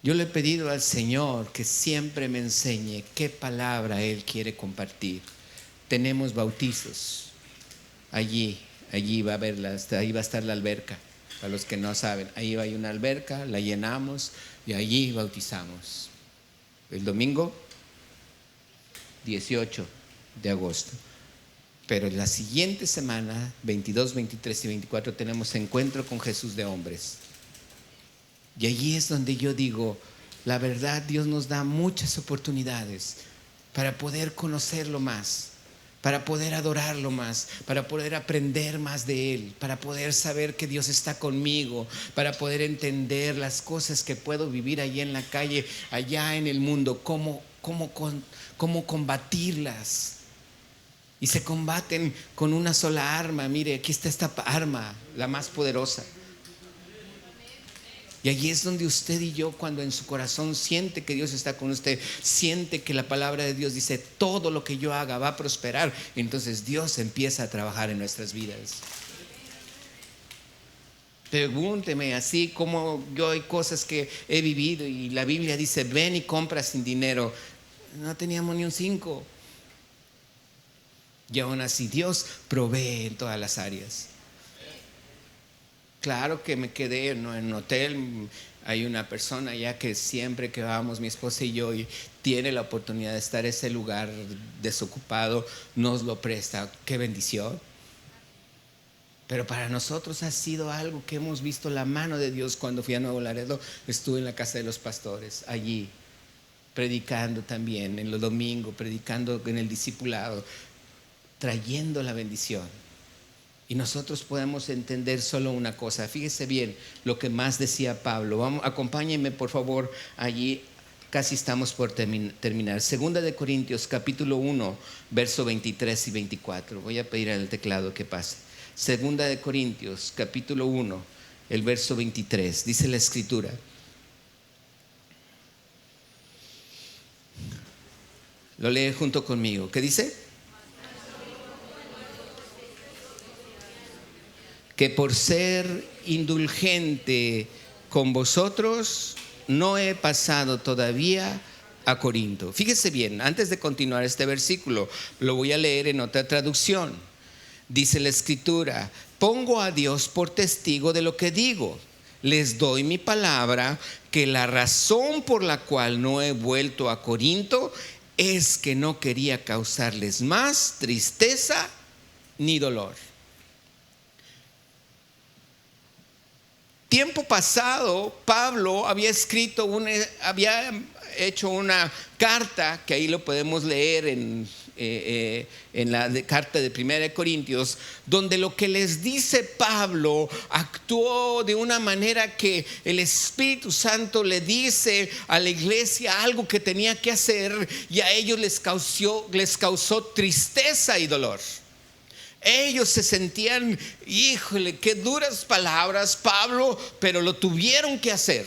Yo le he pedido al Señor que siempre me enseñe qué palabra Él quiere compartir. Tenemos bautizos. Allí va a haber ahí va a estar la alberca. Para los que no saben, ahí hay una alberca, la llenamos y allí bautizamos. El domingo 18 de agosto. Pero la siguiente semana, 22, 23 y 24, tenemos encuentro con Jesús de hombres. Y allí es donde yo digo, la verdad, Dios nos da muchas oportunidades para poder conocerlo más, para poder adorarlo más, para poder aprender más de Él, para poder saber que Dios está conmigo, para poder entender las cosas que puedo vivir allá en la calle, allá en el mundo, cómo combatirlas. Y se combaten con una sola arma. Mire, aquí está esta arma, la más poderosa. Y allí es donde usted y yo, cuando en su corazón siente que Dios está con usted, siente que la palabra de Dios dice, todo lo que yo haga va a prosperar, entonces Dios empieza a trabajar en nuestras vidas. Pregúnteme así como yo hay cosas que he vivido y la Biblia dice, ven y compra sin dinero. No teníamos ni un 5. Y aún así Dios provee en todas las áreas. Claro que me quedé en un hotel. Hay una persona ya que siempre que vamos, mi esposa y yo, y tiene la oportunidad de estar en ese lugar desocupado, nos lo presta. ¡Qué bendición! Pero para nosotros ha sido algo que hemos visto la mano de Dios. Cuando fui a Nuevo Laredo, estuve en la casa de los pastores, allí, predicando también, en los domingos, predicando en el discipulado, trayendo la bendición. Y nosotros podemos entender solo una cosa. Fíjese bien lo que más decía Pablo. Acompáñenme por favor allí. Casi estamos por terminar. Segunda de Corintios capítulo 1 verso 23 y 24. Voy a pedir al teclado que pase. Segunda de Corintios capítulo 1 el verso 23. Dice la escritura: Lo lee junto conmigo. ¿Qué dice? Que por ser indulgente con vosotros no he pasado todavía a Corinto. Fíjese bien, antes de continuar este versículo, lo voy a leer en otra traducción. Dice la Escritura: pongo a Dios por testigo de lo que digo. Les doy mi palabra que la razón por la cual no he vuelto a Corinto es que no quería causarles más tristeza ni dolor. Tiempo pasado, Pablo había hecho una carta, que ahí lo podemos leer en la carta de 1 Corintios, donde lo que les dice Pablo actuó de una manera que el Espíritu Santo le dice a la iglesia algo que tenía que hacer, y a ellos les causó tristeza y dolor. Ellos se sentían, híjole, qué duras palabras, Pablo, pero lo tuvieron que hacer.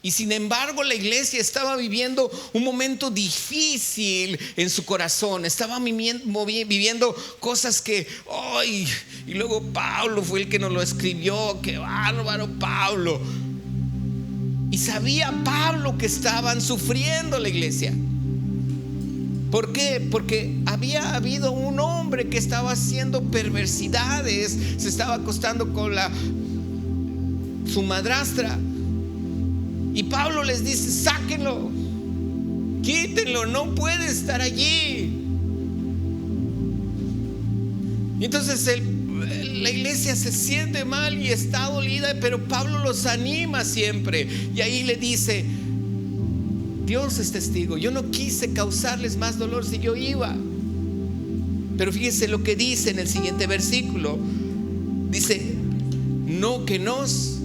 Y sin embargo, la iglesia estaba viviendo un momento difícil en su corazón. Estaba viviendo cosas que, y luego Pablo fue el que nos lo escribió. Qué bárbaro, Pablo. Y sabía Pablo que estaban sufriendo la iglesia. ¿Por qué? Porque había habido un hombre que estaba haciendo perversidades, se estaba acostando con su madrastra. Y Pablo les dice: sáquenlo, quítenlo, no puede estar allí. Y entonces la iglesia se siente mal y está dolida, pero Pablo los anima siempre. Y ahí le dice: Dios es testigo, yo no quise causarles más dolor si yo iba. Pero fíjese lo que dice en el siguiente versículo. Dice: no que nos,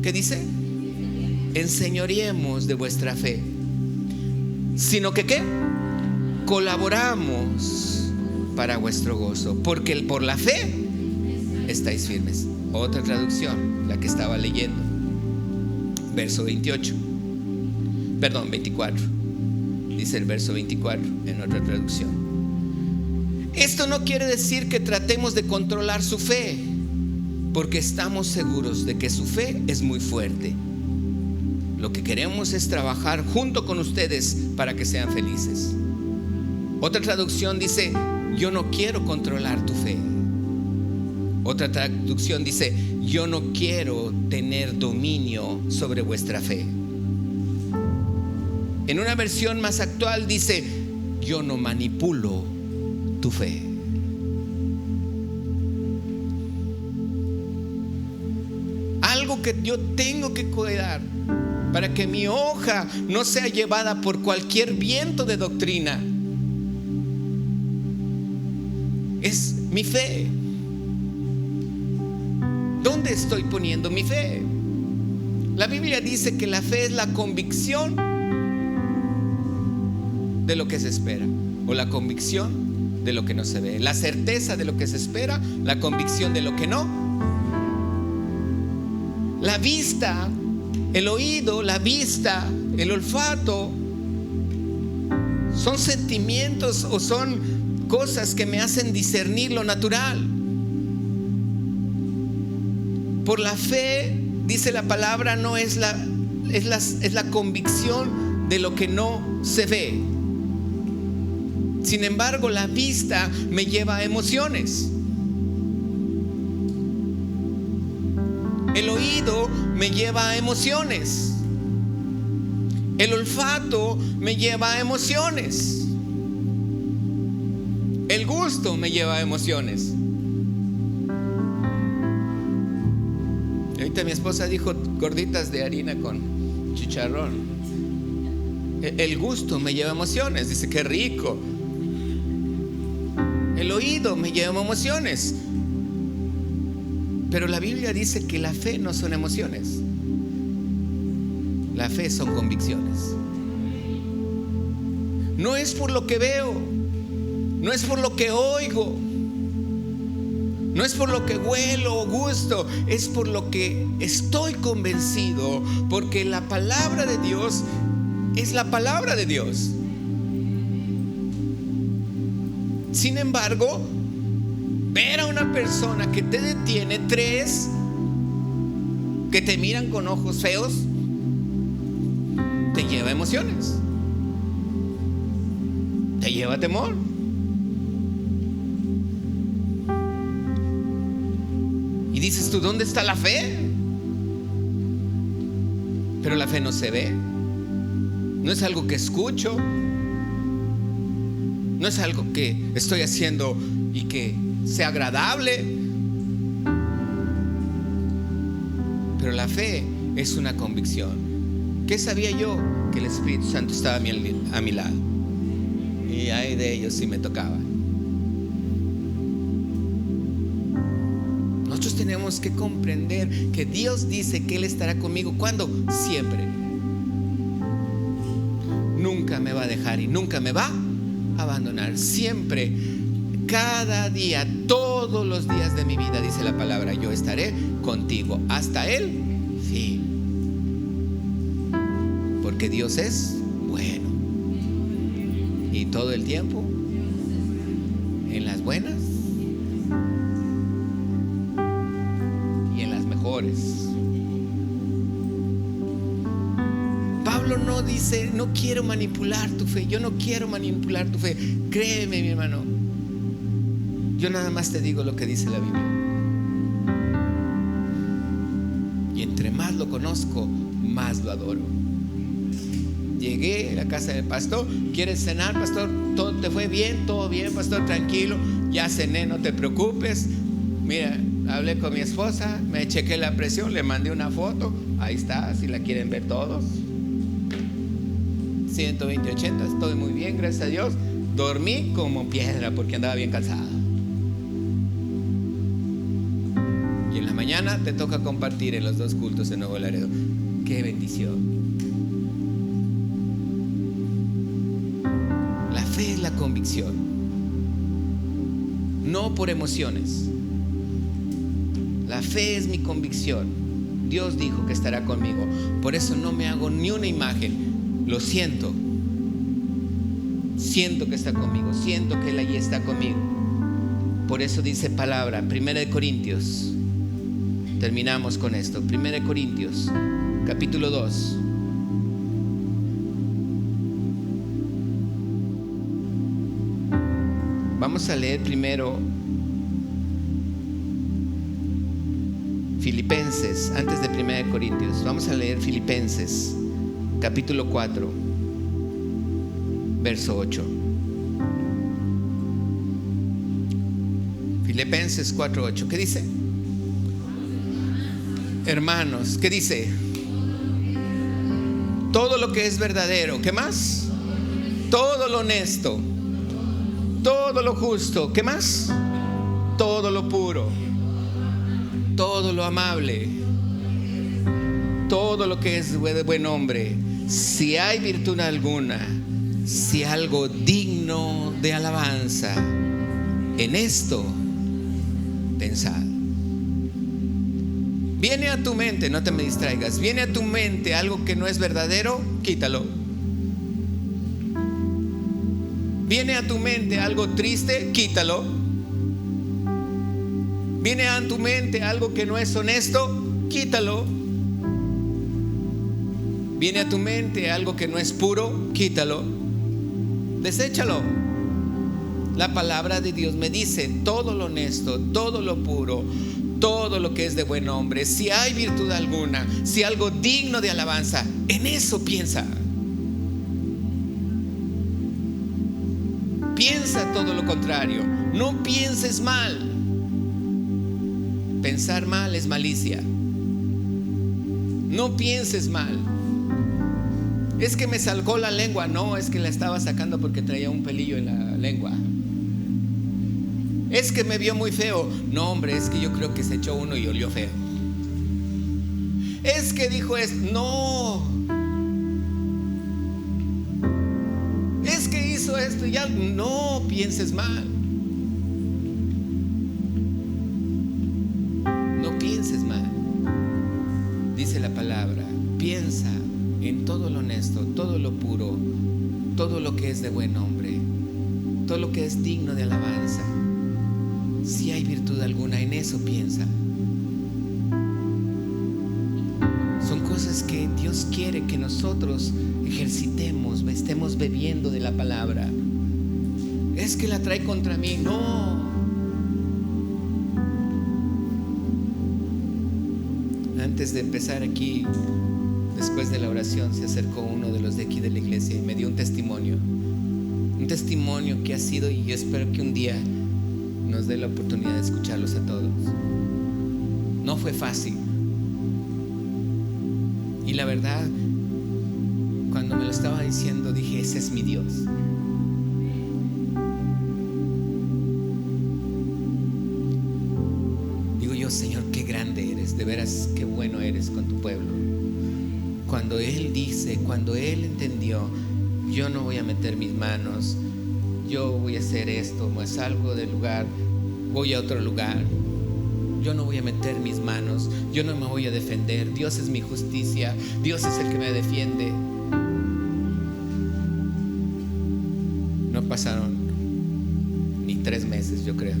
¿qué dice? Enseñoreemos de vuestra fe, sino que ¿qué? Colaboramos para vuestro gozo, porque por la fe estáis firmes. Otra traducción, la que estaba leyendo, verso 24. Dice el verso 24 en otra traducción: esto no quiere decir que tratemos de controlar su fe, porque estamos seguros de que su fe es muy fuerte. Lo que queremos es trabajar junto con ustedes para que sean felices. Otra traducción dice: yo no quiero controlar tu fe. Otra traducción dice: yo no quiero tener dominio sobre vuestra fe. En una versión más actual dice: yo no manipulo tu fe. Algo que yo tengo que cuidar para que mi hoja no sea llevada por cualquier viento de doctrina es mi fe. ¿Dónde estoy poniendo mi fe? La Biblia dice que la fe es la convicción de lo que se espera, o la convicción de lo que no se ve, la certeza de lo que se espera, la convicción de lo que no. La vista, el oído, la vista, el olfato son sentimientos o son cosas que me hacen discernir lo natural. Por la fe, dice la palabra, no es la convicción de lo que no se ve. Sin embargo, la vista me lleva a emociones. El oído me lleva a emociones. El olfato me lleva a emociones. El gusto me lleva a emociones. Ahorita mi esposa dijo gorditas de harina con chicharrón. El gusto me lleva a emociones. Dice: qué rico. El oído me lleva a emociones. Pero la Biblia dice que la fe no son emociones. La fe son convicciones. No es por lo que veo, no es por lo que oigo, no es por lo que huelo o gusto, es por lo que estoy convencido, porque la palabra de Dios es la palabra de Dios. Sin embargo, ver a una persona que te detiene, 3, que te miran con ojos feos, te lleva a emociones, te lleva a temor. Y dices tú, ¿dónde está la fe? Pero la fe no se ve, no es algo que escucho, no es algo que estoy haciendo y que sea agradable. Pero la fe es una convicción. ¿Qué sabía yo? Que el Espíritu Santo estaba a mi lado. Y ay de ellos si me tocaba. Nosotros tenemos que comprender que Dios dice que Él estará conmigo. ¿Cuándo? Siempre. Nunca me va a dejar y nunca me va a abandonar. Siempre, cada día, todos los días de mi vida, dice la palabra, yo estaré contigo hasta el fin. Porque Dios es bueno. Y todo el tiempo, en las buenas y en las mejores. Pablo no dice, no quiero manipular tu fe. Yo no quiero manipular tu fe. Créeme, mi hermano, yo nada más te digo lo que dice la Biblia. Y entre más lo conozco, más lo adoro. Llegué a la casa del pastor. ¿Quieres cenar, pastor? ¿Todo te fue bien? ¿Todo bien, pastor? Tranquilo, ya cené, no te preocupes. Mira, hablé con mi esposa, me chequé la presión, le mandé una foto. Ahí está, si la quieren ver todos. 120/80, estoy muy bien, gracias a Dios. Dormí como piedra porque andaba bien cansado. Y en la mañana te toca compartir en los 2 cultos en Nuevo Laredo. ¡Qué bendición! La fe es la convicción, no por emociones. La fe es mi convicción. Dios dijo que estará conmigo. Por eso no me hago ni una imagen. Lo siento. Siento que está conmigo. Siento que Él allí está conmigo. Por eso dice palabra, 1 Corintios. Terminamos con esto. 1 Corintios, capítulo 2. Vamos a leer primero Filipenses, antes de 1 Corintios. Vamos a leer Filipenses, capítulo 4, verso 8. Filipenses 4:8. ¿Qué dice? Hermanos, ¿qué dice? Todo lo que es verdadero. ¿Qué más? Todo lo honesto, todo lo justo. ¿Qué más? Todo lo puro, todo lo amable, todo lo que es de buen nombre. Si hay virtud alguna, si algo digno de alabanza, en esto pensad. Viene a tu mente, no te me distraigas, viene a tu mente algo que no es verdadero, quítalo. Viene a tu mente algo triste, quítalo. Viene a tu mente algo que no es honesto, quítalo. Viene a tu mente algo que no es puro, quítalo. Deséchalo. La palabra de Dios me dice todo lo honesto, todo lo puro, todo lo que es de buen hombre, si hay virtud alguna, si algo digno de alabanza, en eso piensa. Piensa todo lo contrario. No pienses mal. Pensar mal es malicia. No pienses mal. Es que me salcó la lengua. No, es que la estaba sacando porque traía un pelillo en la lengua. Es que me vio muy feo. No, hombre, es que yo creo que se echó uno y olió feo. Es que dijo esto. No. Es que hizo esto y ya. No pienses mal. No pienses mal. Dice la palabra, piensa en todo lo honesto, todo lo puro, todo lo que es de buen nombre, todo lo que es digno de alabanza. Si hay virtud alguna, en eso piensa. Son cosas que Dios quiere que nosotros ejercitemos, estemos bebiendo de la palabra. Es que la trae contra mí. No. Antes de empezar aquí, después de la oración, se acercó uno de los de aquí de la iglesia y me dio un testimonio que ha sido, y yo espero que un día nos dé la oportunidad de escucharlos a todos. No fue fácil, y la verdad, cuando me lo estaba diciendo, dije: ese es mi Dios. Digo yo: Señor, qué grande eres, de veras, qué bueno eres con tu pueblo. Cuando Él dice, cuando Él entendió: yo no voy a meter mis manos, yo voy a hacer esto, me salgo del lugar, voy a otro lugar, yo no voy a meter mis manos, yo no me voy a defender, Dios es mi justicia, Dios es el que me defiende. No pasaron ni 3 meses, yo creo,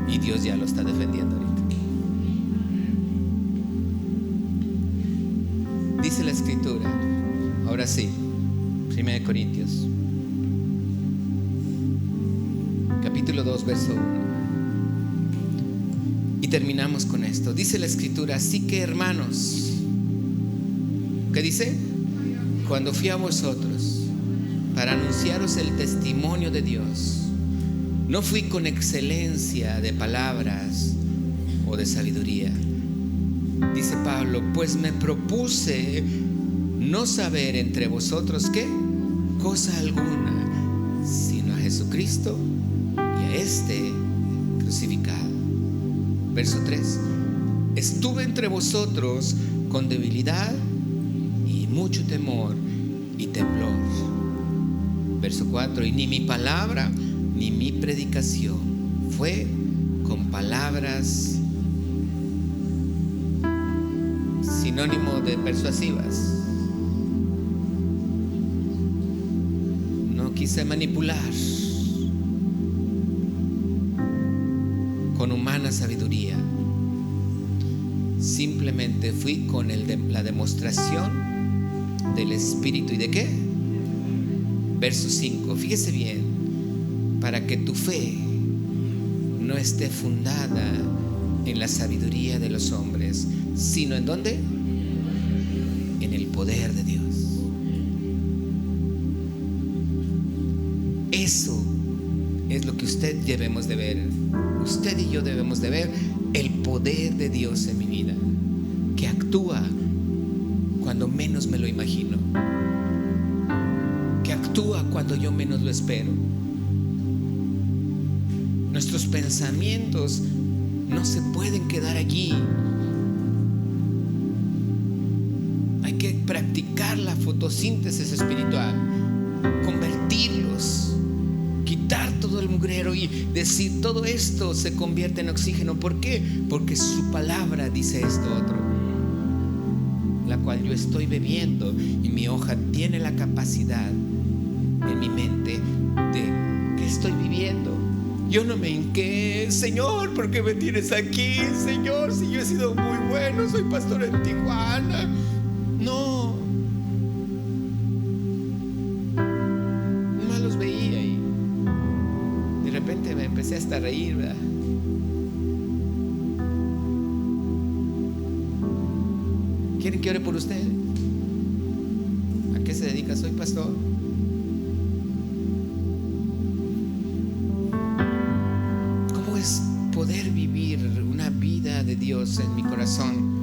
y Dios ya lo está defendiendo ahorita. Dice la escritura, ahora sí, 1 Corintios capítulo 2, verso 1, y terminamos con esto. Dice la escritura: así que, hermanos, ¿qué dice? Cuando fui a vosotros para anunciaros el testimonio de Dios, no fui con excelencia de palabras o de sabiduría. Dice Pablo: pues me propuse no saber entre vosotros ¿qué? Cosa alguna, sino a Jesucristo y a este crucificado. Verso 3: estuve entre vosotros con debilidad y mucho temor y temblor. Verso 4: y ni mi palabra ni mi predicación fue con palabras, sinónimo de persuasivas. No quise manipular con humana sabiduría. Simplemente fui con la demostración del Espíritu. ¿Y de qué? Verso 5, fíjese bien: para que tu fe no esté fundada en la sabiduría de los hombres, sino ¿en dónde? En el poder de Dios. Eso es lo que usted debemos de ver. Usted y yo debemos de ver el poder de Dios en mi vida, que actúa cuando menos me lo imagino, que actúa cuando yo menos lo espero. Nuestros pensamientos no se pueden quedar allí. Hay que practicar la fotosíntesis espiritual, convertirlos, quitar todo el mugrero y decir: todo esto se convierte en oxígeno. ¿Por qué? Porque su palabra dice esto otro, la cual yo estoy bebiendo, y mi hoja tiene la capacidad en mi mente de que estoy viviendo. Yo no me hinqué: Señor, ¿por qué me tienes aquí? Señor, si yo he sido muy bueno, soy pastor en Tijuana. No, nomás los veía y de repente me empecé hasta a reír, ¿verdad? ¿Quieren que ore por usted? ¿A qué se dedica? Soy pastor. ¿Cómo es poder vivir una vida de Dios en mi corazón?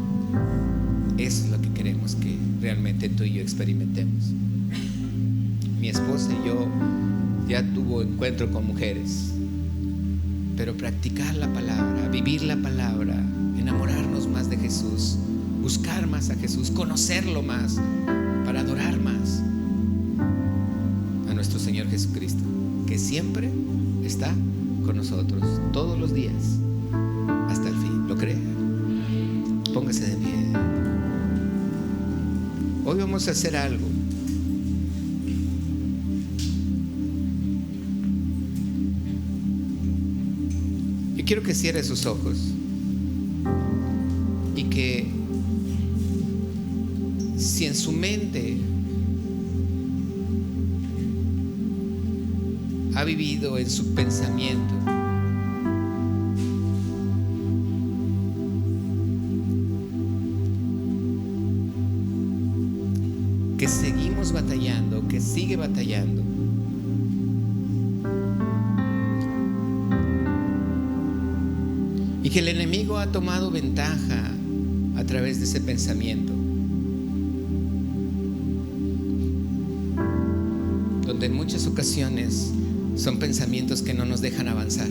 Eso es lo que queremos que realmente tú y yo experimentemos. Mi esposa y yo ya tuvo encuentro con mujeres, pero practicar la palabra, vivir la palabra, enamorarnos más de Jesús, buscar más a Jesús, conocerlo más, para adorar más a nuestro Señor Jesucristo, que siempre está con nosotros todos los días hasta el fin. ¿Lo cree? Póngase de pie. Hoy vamos a hacer algo. quiero que cierre sus ojos y que, si en su mente ha vivido en su pensamiento que seguimos batallando, que sigue batallando, y que el enemigo ha tomado ventaja a través de ese pensamiento, donde en muchas ocasiones son pensamientos que no nos dejan avanzar.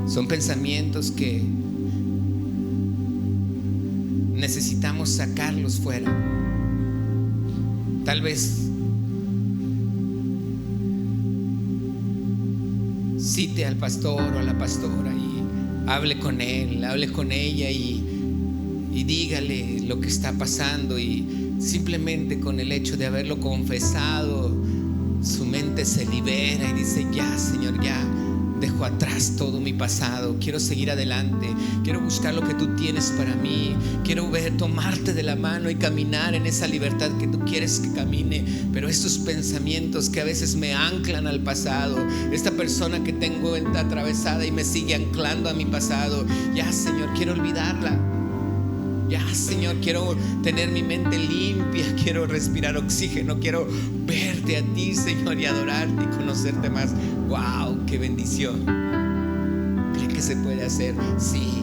Son pensamientos que necesitamos sacarlos fuera. Tal vez cite al pastor o a la pastora y hable con él, hable con ella y dígale lo que está pasando, y simplemente con el hecho de haberlo confesado, su mente se libera y dice: ya, Señor, ya dejo atrás todo mi pasado, quiero seguir adelante, quiero buscar lo que tú tienes para mí, quiero tomarte de la mano y caminar en esa libertad que tú quieres que camine. Pero estos pensamientos que a veces me anclan al pasado, esta persona que tengo atravesada y me sigue anclando a mi pasado, ya, Señor, quiero olvidarla. Ya, Señor, quiero tener mi mente limpia, quiero respirar oxígeno, quiero verte a ti, Señor, y adorarte y conocerte más. ¡Wow! ¡Qué bendición! ¿Cree que se puede hacer? Sí,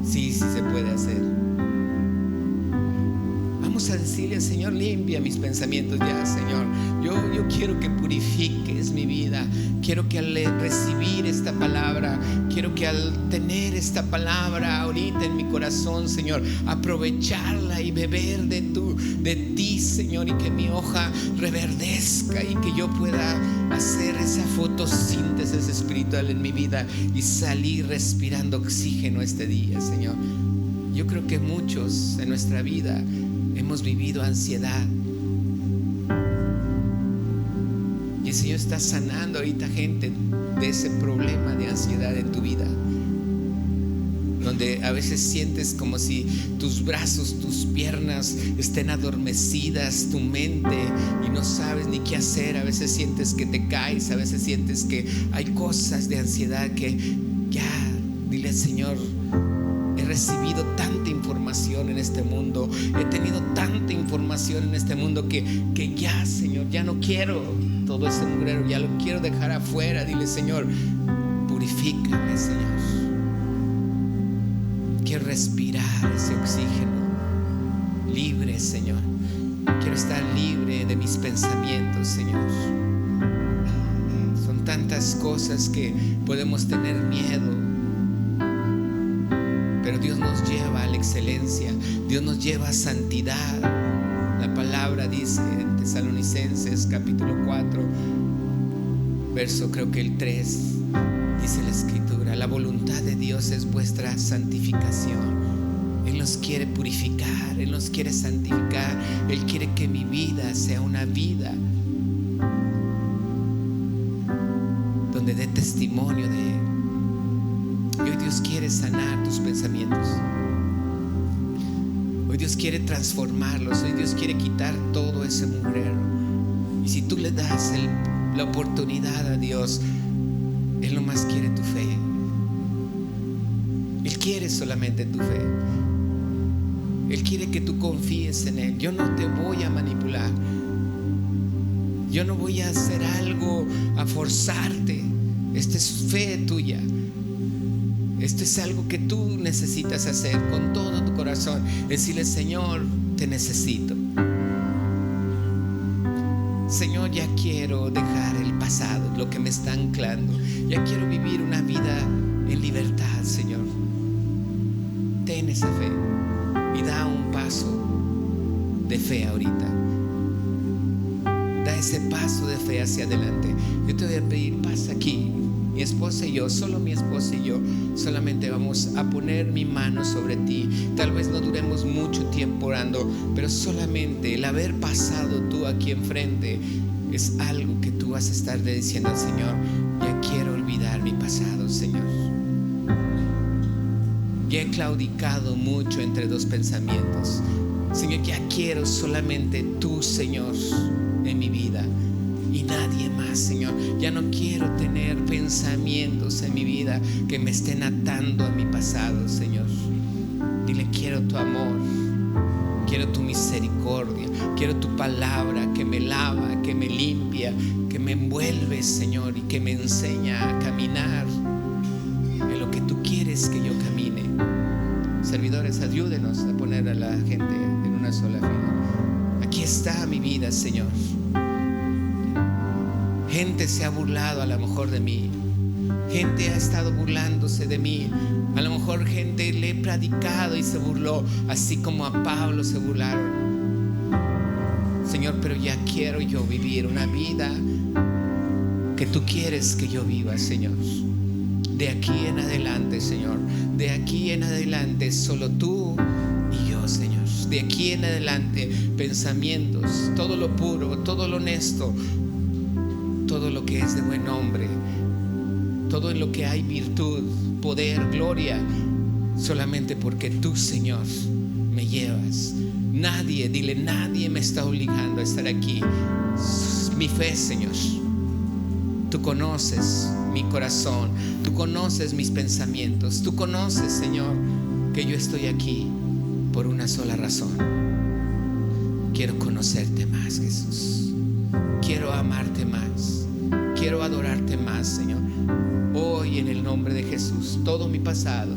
sí se puede hacer. Vamos a decirle al Señor: limpia mis pensamientos ya, Señor. Yo quiero que purifiques mi vida. Quiero que al recibir esta palabra, quiero que al tener esta palabra ahorita en mi corazón, Señor, aprovecharla y beber de ti, Señor, y que mi hoja reverdezca y que yo pueda hacer esa fotosíntesis espiritual en mi vida y salir respirando oxígeno este día, Señor. Yo creo que muchos en nuestra vida hemos vivido ansiedad, y el Señor está sanando ahorita gente de ese problema de ansiedad en tu vida, donde a veces sientes como si tus brazos, tus piernas estén adormecidas, tu mente, y no sabes ni qué hacer. A veces sientes que te caes, a veces sientes que hay cosas de ansiedad que ya, dile al Señor: he recibido tanta información en este mundo, he tenido tanta información en este mundo que ya, Señor, ya no quiero todo ese mugrero, ya lo quiero dejar afuera. Dile: Señor, purifícame, Señor. Quiero respirar ese oxígeno libre, Señor. Quiero estar libre de mis pensamientos, Señor. Son tantas cosas que podemos tener miedo, pero Dios nos lleva a la excelencia, Dios nos lleva a santidad. La palabra dice en Tesalonicenses capítulo 4, verso creo que el 3, dice la escritura: la voluntad de Dios es vuestra santificación. Él nos quiere purificar, Él nos quiere santificar, Él quiere que mi vida sea una vida donde dé testimonio de Él. Y hoy Dios quiere sanar tus pensamientos. Hoy Dios quiere transformarlos. Hoy Dios quiere quitar todo ese mugrero. Y si tú le das la oportunidad a Dios, Él nomás quiere tu fe. Él quiere solamente tu fe. Él quiere que tú confíes en Él. Yo no te voy a manipular. Yo no voy a hacer algo a forzarte. Esta es fe tuya. Esto es algo que tú necesitas hacer con todo tu corazón. Decirle: Señor, te necesito. Señor, ya quiero dejar el pasado, lo que me está anclando. Ya quiero vivir una vida en libertad, Señor. Ten esa fe y da un paso de fe ahorita. Da ese paso de fe hacia adelante. Yo te voy a pedir: pasa aquí mi esposa y yo, solo mi esposa y yo, solamente vamos a poner mi mano sobre ti. Tal vez no duremos mucho tiempo orando, pero solamente el haber pasado tú aquí enfrente es algo que tú vas a estar diciendo al Señor: ya quiero olvidar mi pasado, Señor. Ya he claudicado mucho entre dos pensamientos. Señor, ya quiero solamente tú, Señor, en mi vida y nadie más, Señor. Ya no quiero tener pensamientos en mi vida que me estén atando a mi pasado, Señor. Dile: quiero tu amor, quiero tu misericordia, quiero tu palabra que me lava, que me limpia, que me envuelve, Señor, y que me enseña a caminar en lo que tú quieres que yo camine. Servidores, ayúdenos a poner a la gente en una sola fila. Aquí está mi vida, Señor. Gente se ha burlado a lo mejor de mí. Gente ha estado burlándose de mí. A lo mejor gente le he predicado y se burló, así como a Pablo se burlaron. Señor, pero ya quiero yo vivir una vida que tú quieres que yo viva, Señor. De aquí en adelante, Señor, de aquí en adelante solo tú y yo, Señor. De aquí en adelante pensamientos, todo lo puro, todo lo honesto, todo lo que es de buen nombre, todo en lo que hay virtud, poder, gloria, solamente porque tú, Señor, me llevas. Nadie, dile, nadie me está obligando a estar aquí. Mi fe, Señor. Tú conoces mi corazón, tú conoces mis pensamientos, tú conoces, Señor, que yo estoy aquí por una sola razón. Quiero conocerte más, Jesús. Quiero amarte más. Quiero adorarte más, Señor. Hoy, en el nombre de Jesús, todo mi pasado